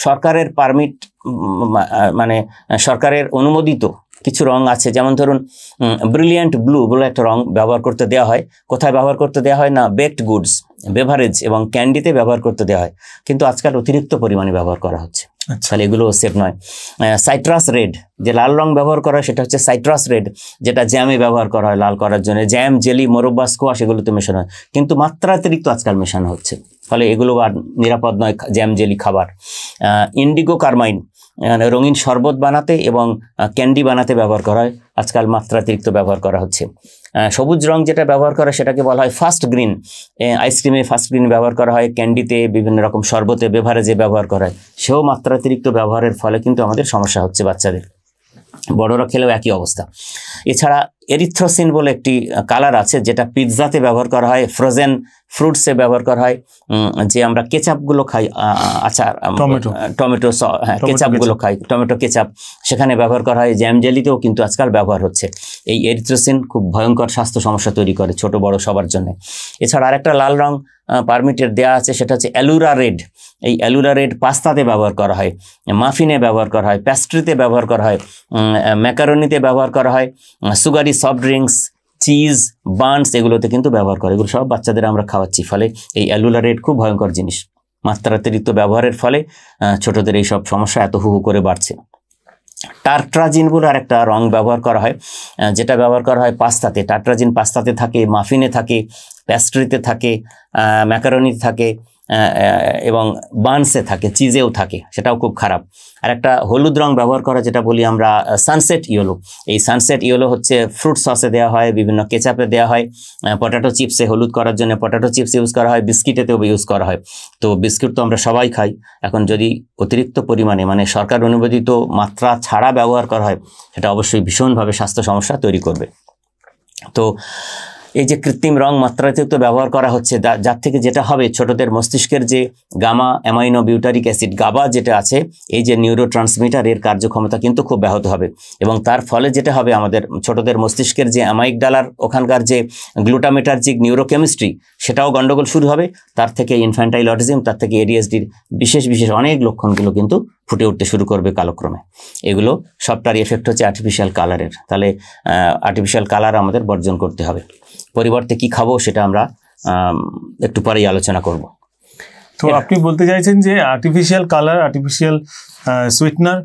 সরকারের পারমিট মানে সরকারের অনুমোদিত কিছু রং আছে, যেমন ধরুন ব্রিলিয়ান্ট ব্লু বলে একটা রং ব্যবহার করতে দেওয়া হয়। কোথায় ব্যবহার করতে দেওয়া হয় না, বেকড গুডস, বেভারেজ এবং ক্যান্ডিতে ব্যবহার করতে দেওয়া হয়, কিন্তু আজকাল অতিরিক্ত পরিমাণে ব্যবহার করা হচ্ছে, তাহলে এগুলো সেফ নয়। সাইট্রাস রেড, যে লাল রং ব্যবহার করা হয় সেটা হচ্ছে সাইট্রাস রেড, যেটা জ্যামে ব্যবহার করা হয় লাল করার জন্য, জ্যাম, জেলি, মোরব্বা, স্কোয়াশ এগুলোতে মেশানো হয়, কিন্তু মাত্রাতিরিক্ত আজকাল মেশানো হচ্ছে, ফলে এগুলো আর নিরাপদ নয় জ্যাম জেলি খাবার। ইন্ডিগো কারমাইন রঙিন শরবত বানাতে এবং ক্যান্ডি বানাতে ব্যবহার করা হয়, আজকাল মাত্রাতিরিক্ত ব্যবহার করা হচ্ছে। সবুজ রং যেটা ব্যবহার করা সেটাকে বলা হয় ফাস্ট গ্রিন, আইসক্রিমে ফাস্ট গ্রিন ব্যবহার করা হয়, ক্যান্ডিতে, বিভিন্ন রকম শরবতে, বেভারেজে ব্যবহার করা হয়, সেও মাত্রাতিরিক্ত ব্যবহারের ফলে কিন্তু আমাদের সমস্যা হচ্ছে বাচ্চাদের, বড়রা খেলেও একই অবস্থা। এছাড়া এরিথ্রোসিন বলে একটি কালার আছে, যেটা পিৎজাতে ব্যবহার করা হয়, ফ্রোজেন ফ্রুটসে ব্যবহার করা হয়, যে আমরা কেচাপগুলো খাই, আচার টমেটো কেচাপগুলো খাই, টমেটো কেচাপ, সেখানে ব্যবহার করা হয়, জ্যাম জেলিতেও কিন্তু আজকাল ব্যবহার হচ্ছে। এই এরিথ্রোসিন খুব ভয়ঙ্কর স্বাস্থ্য সমস্যা তৈরি করে ছোট বড় সবার জন্য। এছাড়া আরেকটা লাল রং পারমিটের দেওয়া আছে, সেটা হচ্ছে অ্যালুরা রেড। এই অ্যালুরা রেড পাস্তাতে ব্যবহার করা হয়, মাফিনে ব্যবহার করা হয়, প্যাস্ট্রিতে ব্যবহার করা হয়, ম্যাকারনিতে ব্যবহার করা হয়, sugary soft drinks, cheese, Banas এগুলোতে কিন্তু ব্যবহার করে। এগুলো সব বাচ্চাদের আমরা খাওয়াচ্ছি, ফলে এই অ্যালুরা রেড খুব ভয়ঙ্কর জিনিস। মাত্রাতিরিক্ত ব্যবহারের ফলে ছোটদের এই সব সমস্যা এত হু হু করে বাড়ছে। টার্ট্রাজিন বলে আর একটা রং ব্যবহার করা হয়, যেটা ব্যবহার করা হয় পাস্তাতে। টার্ট্রাজিন পাস্তাতে থাকে, মাফিনে থাকে, প্যাস্ট্রিতে থাকে, ম্যাকারনিতে থাকে এবং বানসে থাকে, চিজেও থাকে, সেটাও খুব খারাপ। আর একটা হলুদ রং ব্যবহার করা, যেটা বলি আমরা সানসেট ইয়েলো। এই সানসেট ইয়েলো হচ্ছে ফ্রুট সসে দেওয়া হয়, বিভিন্ন কেচাপে দেওয়া হয়, পটেটো চিপসে হলুদ করার জন্য পটেটো চিপস ইউজ করা হয়, বিস্কিটেতেও ইউজ করা হয়। তো বিস্কিট তো আমরা সবাই খাই, এখন যদি অতিরিক্ত পরিমাণে মানে সরকার অনুমোদিত মাত্রা ছাড়া ব্যবহার করা হয়, সেটা অবশ্যই ভীষণভাবে স্বাস্থ্য সমস্যা তৈরি করবে। তো এই যে কৃত্রিম রং মাত্রাতিরিক্ত ব্যবহার করা হচ্ছে, যার থেকে যেটা হবে, ছোটদের মস্তিষ্কের যে গামা অ্যামাইনো বিউটারিক অ্যাসিড গাবা যেটা আছে, এই যে নিউরো ট্রান্সমিটার, এর কার্যক্ষমতা কিন্তু খুব ব্যাহত হবে, এবং তার ফলে যেটা হবে, আমাদের ছোটদের মস্তিষ্কের যে অ্যামাইগডালার ওখানকার যে গ্লুটামেটার্জিক নিউরোকেমিস্ট্রি, সেটাও গন্ডগোল শুরু হবে। তার থেকে ইনফ্যান্টাইল অটিজম, তার থেকে এডিএসডির বিশেষ বিশেষ অনেক লক্ষণগুলো কিন্তু ফুটে উঠতে শুরু করবে কালক্রমে। এগুলো সবটার এফেক্ট হচ্ছে আর্টিফিশিয়াল কালারের। তাহলে আর্টিফিশিয়াল কালার আমাদের বর্জন করতে হবে। পরিবর্তে কি খাবো সেটা আমরা একটু পরেই আলোচনা করব। তো আপনি বলতে চাইছেন যে আর্টিফিশিয়াল কালার, আর্টিফিশিয়াল সুইটনার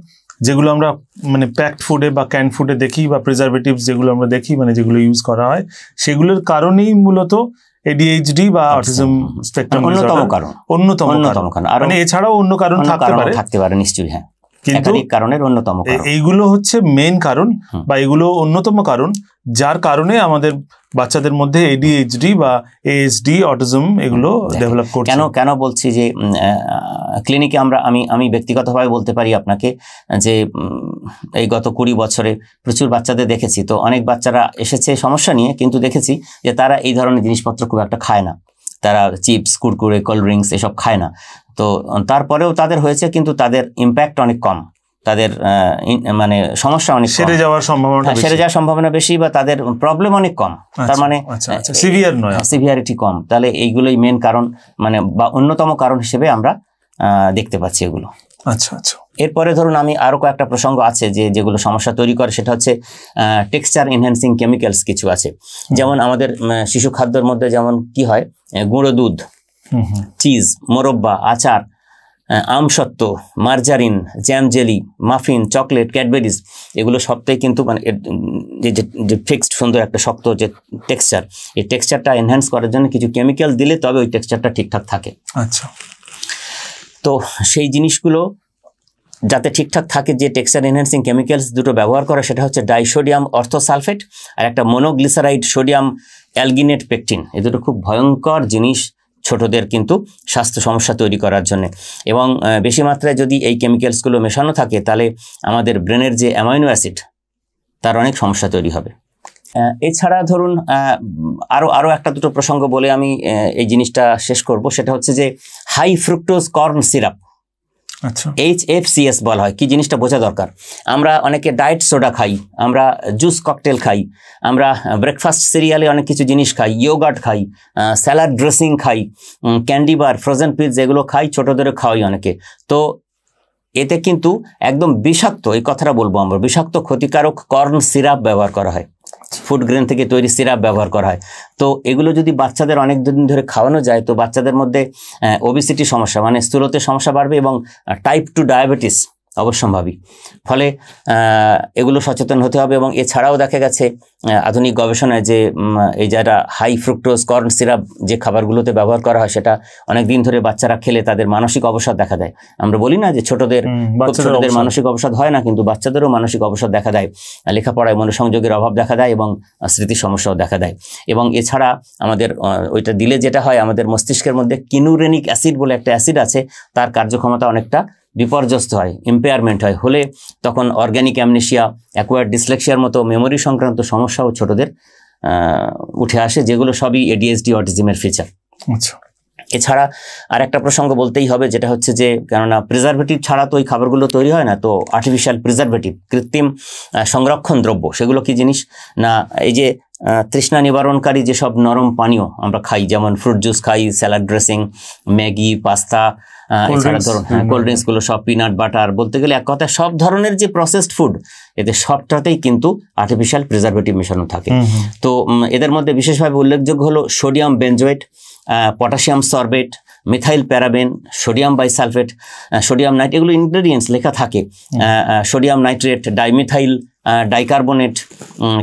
যেগুলো আমরা মানে প্যাকড ফুডে বা ক্যান ফুডে দেখি, বা প্রিজারভেটিভস যেগুলো আমরা দেখি, মানে যেগুলো ইউজ করা হয়, সেগুলোর কারণেই মূলত এডিএইচডি বা অটিজম স্পেকট্রাম অন্যতম কারণ। মানে এছাড়াও অন্য কারণ থাকতে পারে নিশ্চয়ই, হ্যাঁ, কিন্তু কারণের অন্যতম কারণ। এইগুলো হচ্ছে মেইন কারণ বা এগুলো অন্যতম কারণ, যার কারণে আমাদের বাচ্চাদের মধ্যে এডিএইচডি বা এএসডি অটিজম এগুলো ডেভেলপ করছে। কেন বলছি যে ক্লিনিকে আমি ব্যক্তিগতভাবে বলতে পারি আপনাকে যে এই গত 20 বছরে প্রচুর বাচ্চাদের দেখেছি। তো অনেক বাচ্চারা এসেছে সমস্যা নিয়ে, কিন্তু দেখেছি যে তারা এই ধরনের জিনিসপত্র খুব একটা খায় না, তারা চিপস, কুরকুরে, কোল্ড ড্রিঙ্কস এসব খায় না। তো তারপরেও তাদের হয়েছে, কিন্তু তাদের ইম্প্যাক্ট অনেক কম, তাদের মানে সমস্যা অনেক সেরে যাওয়ার সম্ভাবনা বেশি, বা তাদের প্রবলেম অনেক কম, তার মানে সিভিয়ারিটি কম। তাহলে এইগুলোই মেন কারণ, মানে বা অন্যতম কারণ হিসেবে আমরা দেখতে পাচ্ছি এগুলো। আচ্ছা আচ্ছা। এরপরে ধরুন আমি আরো কয়েকটা প্রসঙ্গ আছে যেগুলো সমস্যা তৈরি করে, সেটা হচ্ছে টেক্সচার এনহ্যান্সিং কেমিক্যালস কিছু আছে। যেমন আমাদের শিশু খাদ্যের মধ্যে যেমন কি হয়, গুঁড়ো দুধ, চিজ, মোরব্বা, আচার, আমসত্ত্ব, margarine, jam jelly, muffin, chocolate, Cadburys, এগুলো সবটাই কিন্তু মানে যে ফিক্সড সুন্দর একটা শক্ত যে টেক্সচার, এই টেক্সচারটা এনহ্যান্স করার জন্য কিছু কেমিক্যাল দিলে তবে ওই টেক্সচারটা ঠিকঠাক থাকে। আচ্ছা, তো সেই জিনিসগুলো যাতে ঠিকঠাক থাকে, যে টেক্সচার এনহ্যান্সিং কেমিক্যালস দুটো ব্যবহার করা, সেটা হচ্ছে ডাইসোডিয়াম অর্থোসালফেট আর একটা মনোগ্লিসারাইড সোডিয়াম অ্যালগিনেট পেকটিন। এই দুটো খুব ভয়ঙ্কর জিনিস ছোটদের কিন্তু স্বাস্থ্য সমস্যা তৈরি করার জন্য। এবং বেশি মাত্রায় যদি এই কেমিক্যালসগুলো মেশানো থাকে তাহলে আমাদের ব্রেনের যে অ্যামাইনো অ্যাসিড তার অনেক সমস্যা তৈরি হবে। এছাড়া ধরুন আরও একটা দুটো প্রসঙ্গ বলে আমি এই জিনিসটা শেষ করব, সেটা হচ্ছে যে হাই ফ্রুক্টোজ কর্ন সিরাপ, আচ্ছা, HFCS বলা হয়। কি জিনিসটা বোঝা দরকার, আমরা অনেকে ডায়েট সোডা খাই, আমরা জুস ককটেল খাই, আমরা ব্রেকফাস্ট সিরিয়ালে অনেক কিছু জিনিস খাই, ইয়োগার্ট খাই, স্যালাড ড্রেসিং খাই, ক্যান্ডি বার, ফ্রোজেন পিৎজা, এগুলো খাই, ছোটদেরও খাওয়াই অনেকে। তো এতে কিন্তু একদম বিষাক্ত, এই কথাটা বলবো আমরা, বিষাক্ত ক্ষতিকারক কর্ন সিরাপ ব্যবহার করা হয়, ফুড গ্রেন থেকে তৈরি সিরাপ ব্যবহার করা হয়। তো এগুলো যদি বাচ্চাদের অনেক দিন ধরে খাওয়ানো যায় তো বাচ্চাদের মধ্যে ওবেসিটি সমস্যা মানে স্থূলতার সমস্যা বাড়বে এবং টাইপ 2 ডায়াবেটিস অবশ্যম্ভাবী। ফলে এগুলো সচেতন হতে হবে। এবং এছাড়াও দেখা গেছে আধুনিক গবেষণায় যে এই যারা হাই ফ্রুক্টোজ কর্ন সিরাপ যে খাবারগুলোতে ব্যবহার করা হয় সেটা অনেক দিন ধরে বাচ্চারা খেলে তাদের মানসিক অবসাদ দেখা দেয়। আমরা বলি না যে ছোটদের মানসিক অবসাদ হয় না, কিন্তু বাচ্চাদেরও মানসিক অবসাদ দেখা দেয়, লেখাপড়ায় মনোসংযোগের অভাব দেখা দেয় এবং স্মৃতি সমস্যাও দেখা দেয়। এবং এছাড়া আমাদের ওইটা দিলে যেটা হয়, আমাদের মস্তিষ্কের মধ্যে কিনুরেনিক অ্যাসিড বলে একটা অ্যাসিড আছে, তার কার্যক্ষমতা অনেকটা বিপর্যস্ত হয়, ইম্পেয়ারমেন্ট হয়, হলে তখন অর্গ্যানিক অ্যামনেশিয়া, অ্যাকোয়ার্ড ডিসলেক্সিয়ার মতো মেমোরি সংক্রান্ত সমস্যাও ছোটদের উঠে আসে, যেগুলো সবই ADHD অটিজমের ফিচার। আচ্ছা, এছাড়া আর একটা প্রসঙ্গ বলতেই হবে, যেটা হচ্ছে যে কেননা প্রিজারভেটিভ ছাড়া তো ওই খাবারগুলো তৈরি হয় না, তো আর্টিফিশিয়াল প্রিজারভেটিভ, কৃত্রিম সংরক্ষণ দ্রব্য, সেগুলো কি জিনিস না, এই যে তৃষ্ণা নিবারণকারী যেসব নরম পানীয় আমরা খাই, যেমন ফ্রুট জুস খাই, স্যালাড ড্রেসিং, ম্যাগি, পাস্তা, এছাড়া ধরুন কোল্ড ড্রিঙ্কসগুলো সব, পিনাট বাটার, বলতে গেলে এক কথায় সব ধরনের যে প্রসেসড ফুড, এতে সবটাতেই কিন্তু আর্টিফিশিয়াল প্রিজারভেটিভ মেশানো থাকে। তো এদের মধ্যে বিশেষভাবে উল্লেখযোগ্য হলো sodium benzoate, potassium sorbate, methyl paraben, sodium bisulphate, sodium নাইট, এগুলো ইনগ্রেডিয়েন্টস লেখা থাকে, sodium nitrate, dimethyl dicarbonate,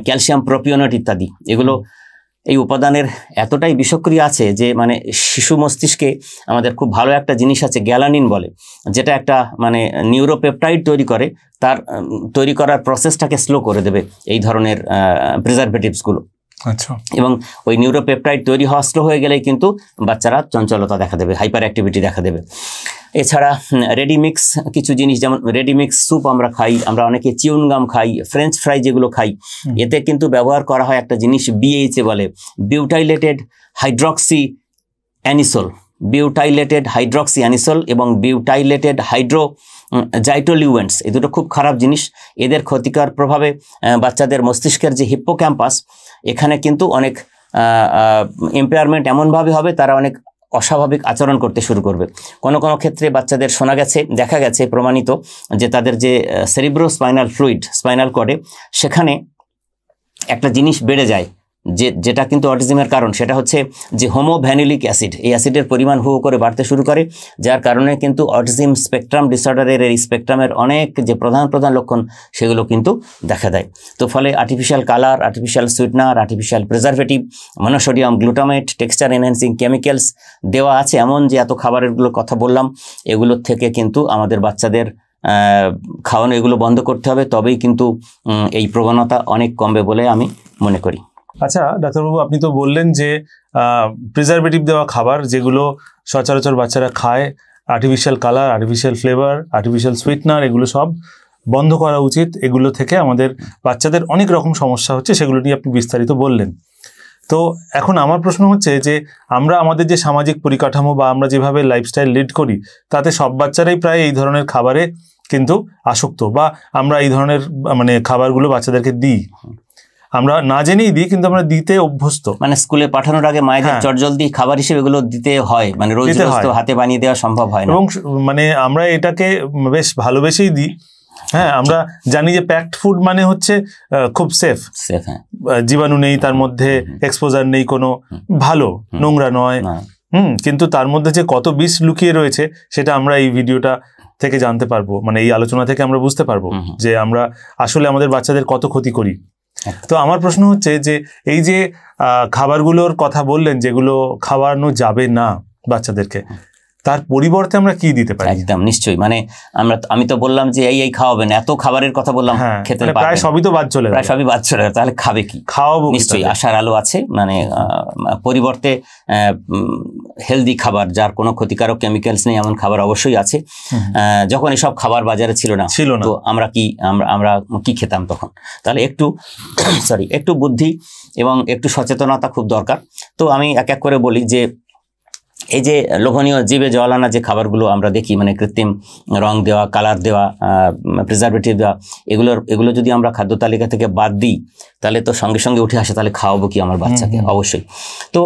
calcium propionate ইত্যাদি। এগুলো এই উপাদানের এতটাই বিষক্রিয়া আছে যে মানে শিশু মস্তিষ্কে আমাদের খুব ভালো একটা জিনিস আছে গ্যালানিন বলে, যেটা একটা মানে নিউরোপেপটাইড তৈরি করে, তার তৈরি করার প্রসেসটাকে স্লো করে দেবে এই ধরনের প্রিজারভেটিভসগুলো। আচ্ছা, এবং ওই নিউরোপেপটাইড তৈরি হওয়া স্লো হয়ে গেলেই কিন্তু বাচ্চারা চঞ্চলতা দেখা দেবে, হাইপার অ্যাক্টিভিটি দেখা দেবে। এছাড়া রেডিমিক্স কিছু জিনিস, যেমন রেডিমিক্স স্যুপ আমরা খাই, আমরা অনেকে চিউনগাম খাই, ফ্রেঞ্চ ফ্রাই যেগুলো খাই, এতে কিন্তু ব্যবহার করা হয় একটা জিনিস BHA বলে, বিউটাইলেটেড হাইড্রক্সি অ্যানিসোল, বিউটাইলেটেড হাইড্রক্সি অ্যানিসোল এবং বিউটাইলেটেড হাইড্রো জাইটোলিউয়েন্টস, এই দুটো খুব খারাপ জিনিস। এদের ক্ষতিকর প্রভাবে বাচ্চাদের মস্তিষ্কের যে হিপ্পোক্যাম্পাস, এখানে কিন্তু অনেক ইম্পেয়ারমেন্ট এমনভাবে হবে, তারা অনেক অস্বাভাবিক আচরণ করতে শুরু করবে। কোনো কোনো ক্ষেত্রে বাচ্চাদের শোনা গেছে, দেখা গেছে, প্রমাণিত যে তাদের যে সেরিব্রোস্পাইনাল ফ্লুইড, স্পাইনাল কর্ডে, সেখানে একটা জিনিস বেড়ে যায় যেটা কিন্তু অটিজমের কারণ, সেটা হচ্ছে যে হোমোভ্যানিলিক অ্যাসিড। এই অ্যাসিডের পরিমাণ হু করে বাড়তে শুরু করে, যার কারণে কিন্তু অটিজম স্পেকট্রাম ডিসঅর্ডারের এই স্পেকট্রামের অনেক যে প্রধান লক্ষণ সেগুলো কিন্তু দেখা দেয়। তো ফলে artificial colour, artificial sweetener, artificial preservative, monosodium glutamate, texture enhancing chemicals দেওয়া আছে এমন যে এত খাবারেরগুলোর কথা বললাম, এগুলোর থেকে কিন্তু আমাদের বাচ্চাদের খাওয়ানো এগুলো বন্ধ করতে হবে, তবেই কিন্তু এই প্রবণতা অনেক কমবে বলে আমি মনে করি। আচ্ছা ডাক্তারবাবু, আপনি তো বললেন যে প্রিজারভেটিভ দেওয়া খাবার যেগুলো সচরাচর বাচ্চারা খায়, artificial colour, artificial flavour, artificial sweetener, এগুলো সব বন্ধ করা উচিত। এগুলো থেকে আমাদের বাচ্চাদের অনেক রকম সমস্যা হচ্ছে, সেগুলো নিয়ে আপনি বিস্তারিত বললেন। তো এখন আমার প্রশ্ন হচ্ছে যে আমরা আমাদের যে সামাজিক পরিকাঠামো বা আমরা যেভাবে লাইফস্টাইল লিড করি, তাতে সব বাচ্চারাই প্রায় এই ধরনের খাবারে কিন্তু আসক্ত, বা আমরা এই ধরনের মানে খাবারগুলো বাচ্চাদেরকে দিই, আমরা না জেনেই দিই, কিন্তু আমরা দিতে অভ্যস্ত। মানে স্কুলে পাঠানোর আগে মায়েদের চটজলদি খাবার হিসেবে এগুলো দিতে হয়, মানে রোজ রোজ হাতে বানিয়ে দেওয়া সম্ভব হয় না, এবং মানে আমরা এটাকে বেশ ভালোবেসেই দিই। হ্যাঁ, আমরা জানি যে প্যাকড ফুড মানে হচ্ছে খুব সেফ, জীবাণু নেই তার মধ্যে, এক্সপোজার নেই কোনো, ভালো, নোংরা নয়, কিন্তু তার মধ্যে যে কত বিষ লুকিয়ে রয়েছে সেটা আমরা এই ভিডিওটা থেকে জানতে পারবো, মানে এই আলোচনা থেকে আমরা বুঝতে পারবো যে আমরা আসলে আমাদের বাচ্চাদের কত ক্ষতি করি। তো আমার প্রশ্ন হচ্ছে যে এই যে খাবারগুলোর কথা বললেন যেগুলো খাওয়ানো যাবে না বাচ্চাদেরকে, তার পরিবর্তে আমরা কি দিতে পারি? একদম নিশ্চয়ই, মানে আমি তো বললাম যে এই খাওয়াবেন, এত খাবারের কথা বললাম, খেতে পারবেন, প্রায় সবই তো বাদ চলে গেল, প্রায় সবই বাদ চলে গেল, তাহলে খাবে কি? খাওয়াবো নিশ্চয়ই আশার আলো আছে, মানে পরিবর্তে হেলদি খাবার যার কোনো ক্ষতিকারক কেমিক্যালস নেই এমন খাবার অবশ্যই আছে। যখন এসব খাবার বাজারে ছিল না তো আমরা কি খেতাম তখন? তাহলে একটু বুদ্ধি এবং একটু সচেতনতা খুব দরকার। তো আমি এক এক করে বলি যে এই যে লোভনীয় জিভে জল আনা যে খাবারগুলো আমরা দেখি, মানে কৃত্রিম রং দেওয়া, কালার দেওয়া, প্রিজারভেটিভ দেওয়া, এগুলো যদি আমরা খাদ্য তালিকা থেকে বাদ দিই তাহলে তো সঙ্গে সঙ্গে উঠে আসে তাহলে খাওয়াবো কি আমার বাচ্চাকে? অবশ্যই। তো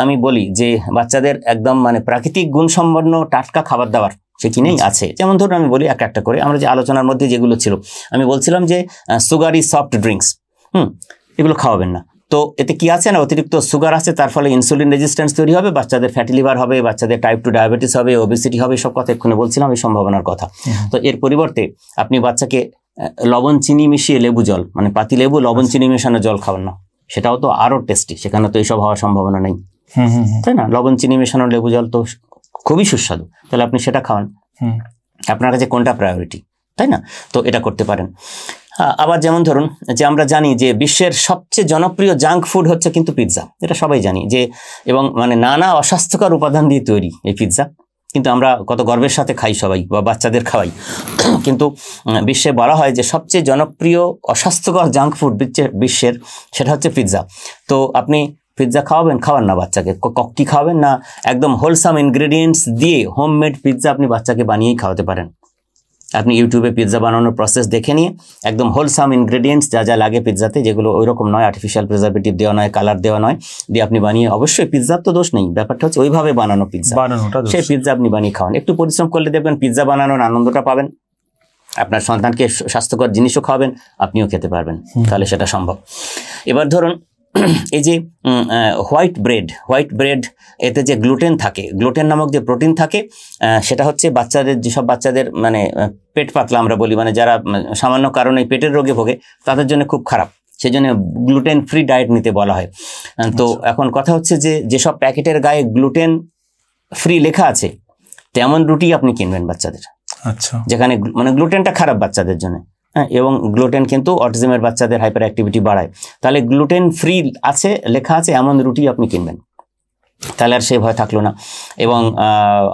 আমি বলি যে বাচ্চাদের একদম মানে প্রাকৃতিক গুণসম্পন্ন টাটকা খাবার দাবার সে কিনেই আছে। যেমন ধরুন আমি বলি একটা করে, আমরা যে আলোচনার মধ্যে যেগুলো ছিল আমি বলছিলাম যে সুগারি সফট ড্রিঙ্কস, এগুলো খাওয়াবেন না। তো এতে কি আছে না, অতিরিক্ত সুগার আছে, তার ফলে ইনসুলিন রেজিস্ট্যান্স তৈরি হবে, বাচ্চাদের ফ্যাটি লিভার হবে, বাচ্চাদের টাইপ 2 ডায়াবেটিস হবে, ওবেসিটি হবে, সব কথা এক্ষুনি বলছিলাম এই সম্ভাবনার কথা। তো এর পরিবর্তে আপনি বাচ্চাকে লবণ চিনি মিশিয়ে লেবু জল, মানে পাতি লেবু লবণ চিনি মেশানো জল খাওয়ান না, সেটাও তো আরো টেস্টি, সেখানে তো এইসব হওয়ার সম্ভাবনা নেই, তাই না? লবণ চিনি মেশানো লেবু জল তো খুবই সুস্বাদু, তাহলে আপনি সেটা খাওয়ান। আপনার কাছে কোনটা প্রায়োরিটি, তাই না? তো এটা করতে পারেন। আবার যেমন ধরুন যে আমরা জানি যে বিশ্বের সবচেয়ে জনপ্রিয় জাঙ্ক ফুড হচ্ছে কিন্তু পিৎজা, এটা সবাই জানি যে, এবং মানে নানা অস্বাস্থ্যকর উপাদান দিয়ে তৈরি এই পিৎজা, কিন্তু আমরা কত গর্বের সাথে খাই সবাই বা বাচ্চাদের খাওয়াই। কিন্তু বিশ্বে বলা হয় যে সবচেয়ে জনপ্রিয় অস্বাস্থ্যকর জাঙ্ক ফুড বিশ্বের সেটা হচ্ছে পিৎজা। তো আপনি পিৎজা খাওয়ান না বাচ্চাকে, কি খাওয়াবেন না, একদম হোলসাম ইনগ্রেডিয়েন্টস দিয়ে হোমমেড পিৎজা আপনি বাচ্চাকে বানিয়েই খাওয়াতে পারেন। আপনি ইউটিউবে পিৎজা বানানোর প্রসেস দেখে নিয়ে একদম হোলসাম ইনগ্রেডিয়েন্টস যা যা লাগে পিৎজাতে, যেগুলো ওই রকম নয়, আর্টিফিশিয়াল প্রিজারভেটিভ দেওয়া নয়, কালার দেওয়া নয়, দিয়ে আপনি বানিয়ে, অবশ্যই পিৎজার তো দোষ নেই, ব্যাপারটা হচ্ছে ওইভাবে বানানো পিৎজা, সেই পিৎজা আপনি বানিয়ে খাওয়ান। একটু পরিশ্রম করলে দেখবেন পিৎজা বানানোর আনন্দটা পাবেন, আপনার সন্তানকে স্বাস্থ্যকর জিনিসও খাওয়াবেন, আপনিও খেতে পারবেন, তাহলে সেটা সম্ভব। এবার ধরুন এই যে হোয়াইট ব্রেড, এতে যে গ্লুটেন থাকে, গ্লুটেন নামক যে প্রোটিন থাকে, সেটা হচ্ছে যেসব বাচ্চাদের মানে পেট পাতলা আমরা বলি, মানে যারা সামান্য কারণে পেটের রোগে ভোগে তাদের জন্য খুব খারাপ, সেই জন্য গ্লুটেন ফ্রি ডায়েট নিতে বলা হয়। তো এখন কথা হচ্ছে যে যেসব প্যাকেটের গায়ে গ্লুটেন ফ্রি লেখা আছে তেমন রুটি আপনি কিনবেন বাচ্চাদের, যেখানে মানে গ্লুটেনটা খারাপ বাচ্চাদের জন্য, হ্যাঁ, এবং গ্লুটেন কিন্তু অটিজমের বাচ্চাদের হাইপার অ্যাক্টিভিটি বাড়ায়, তাহলে গ্লুটেন ফ্রি আছে লেখা আছে এমন রুটি আপনি কিনবেন, তাহলে আর সেই ভয় থাকলো না। এবং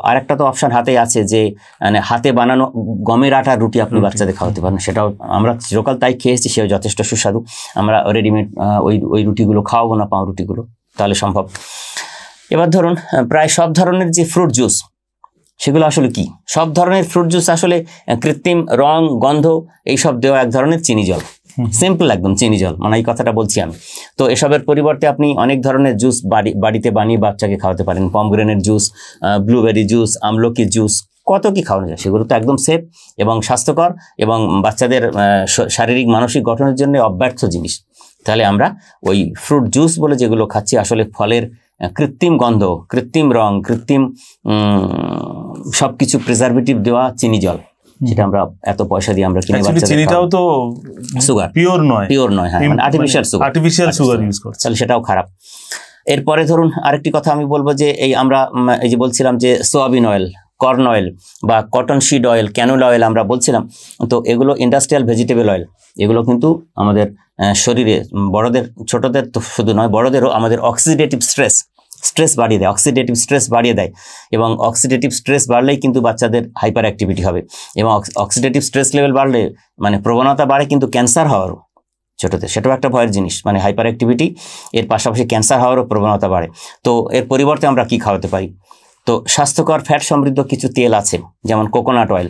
আরেকটা তো অপশান হাতেই আছে যে মানে হাতে বানানো গমের আটার রুটি আপনি বাচ্চাদের খাওয়াতে পারেন, সেটাও আমরা চিরকাল তাই খেয়েছি, সেও যথেষ্ট সুস্বাদু। আমরা রেডিমেড ওই রুটিগুলো খাওয়াবো না, পাউরুটিগুলো, তাহলে সম্ভব। এবার ধরুন প্রায় সব ধরনের যে ফ্রুট জুস, সেগুলো আসলে কি? সব ধরনের ফ্রুট জুস আসলে কৃত্রিম রং, গন্ধ এইসব দেওয়া এক ধরনের চিনি জল, সিম্পল একদম চিনি জল, মানে এই কথাটা বলছি আমি। তো এসবের পরিবর্তে আপনি অনেক ধরনের জুস বাড়িতে বানিয়ে বাচ্চাকে খাওয়াতে পারেন, পমগ্রেনেট জুস, ব্লুবেরি জুস, আমলকি জুস, কত কি খাওয়ানো যায়, সেগুলো তো একদম সেফ এবং স্বাস্থ্যকর এবং বাচ্চাদের শারীরিক মানসিক গঠনের জন্য অব্যর্থ জিনিস। তাহলে আমরা ওই ফ্রুট জুস বলে যেগুলো খাচ্ছি আসলে ফলের কৃত্রিম গন্ধ, কৃত্রিম রং, কৃত্রিম সবকিছু প্রিজারভেটিভ দেওয়া চিনি জল, সেটা আমরা এত পয়সা দিয়ে আমরা কিনে বাচ্চাদের, চিনিটাও তো সুগার, পিওর নয়, হ্যাঁ, মানে আর্টিফিশিয়াল সুগার ইউজ করছে, তাহলে সেটাও খারাপ। এরপরে ধরুন আরেকটি কথা আমি বলবো যে আমরা এই যে বলছিলাম যে সোয়াবিন অয়েল, কর্ন অয়েল বা cotton seed oil, canola oil আমরা বলছিলাম, তো এগুলো ইন্ডাস্ট্রিয়াল ভেজিটেবল অয়েল, এগুলো কিন্তু আমাদের শরীরে বড়দের, ছোটদের তো শুধু নয়, বড়দেরও আমাদের অক্সিডেটিভ স্ট্রেস বাড়িয়ে দেয়, অক্সিডেটিভ স্ট্রেস বাড়িয়ে দেয়, এবং অক্সিডেটিভ স্ট্রেস বাড়লেই কিন্তু বাচ্চাদের হাইপার অ্যাক্টিভিটি হবে, এবং অক্সিডেটিভ স্ট্রেস লেভেল বাড়লে মানে প্রবণতা বাড়ে কিন্তু ক্যান্সার হওয়ারও ছোটদের, সেটাও একটা ভয়ের জিনিস, মানে হাইপার অ্যাক্টিভিটি এর পাশাপাশি ক্যান্সার হওয়ারও প্রবণতা বাড়ে। তো এর পরিবর্তে আমরা কি খাওয়াতে পারি? তো স্বাস্থ্যকর ফ্যাট সমৃদ্ধ কিছু তেল আছে, যেমন coconut oil,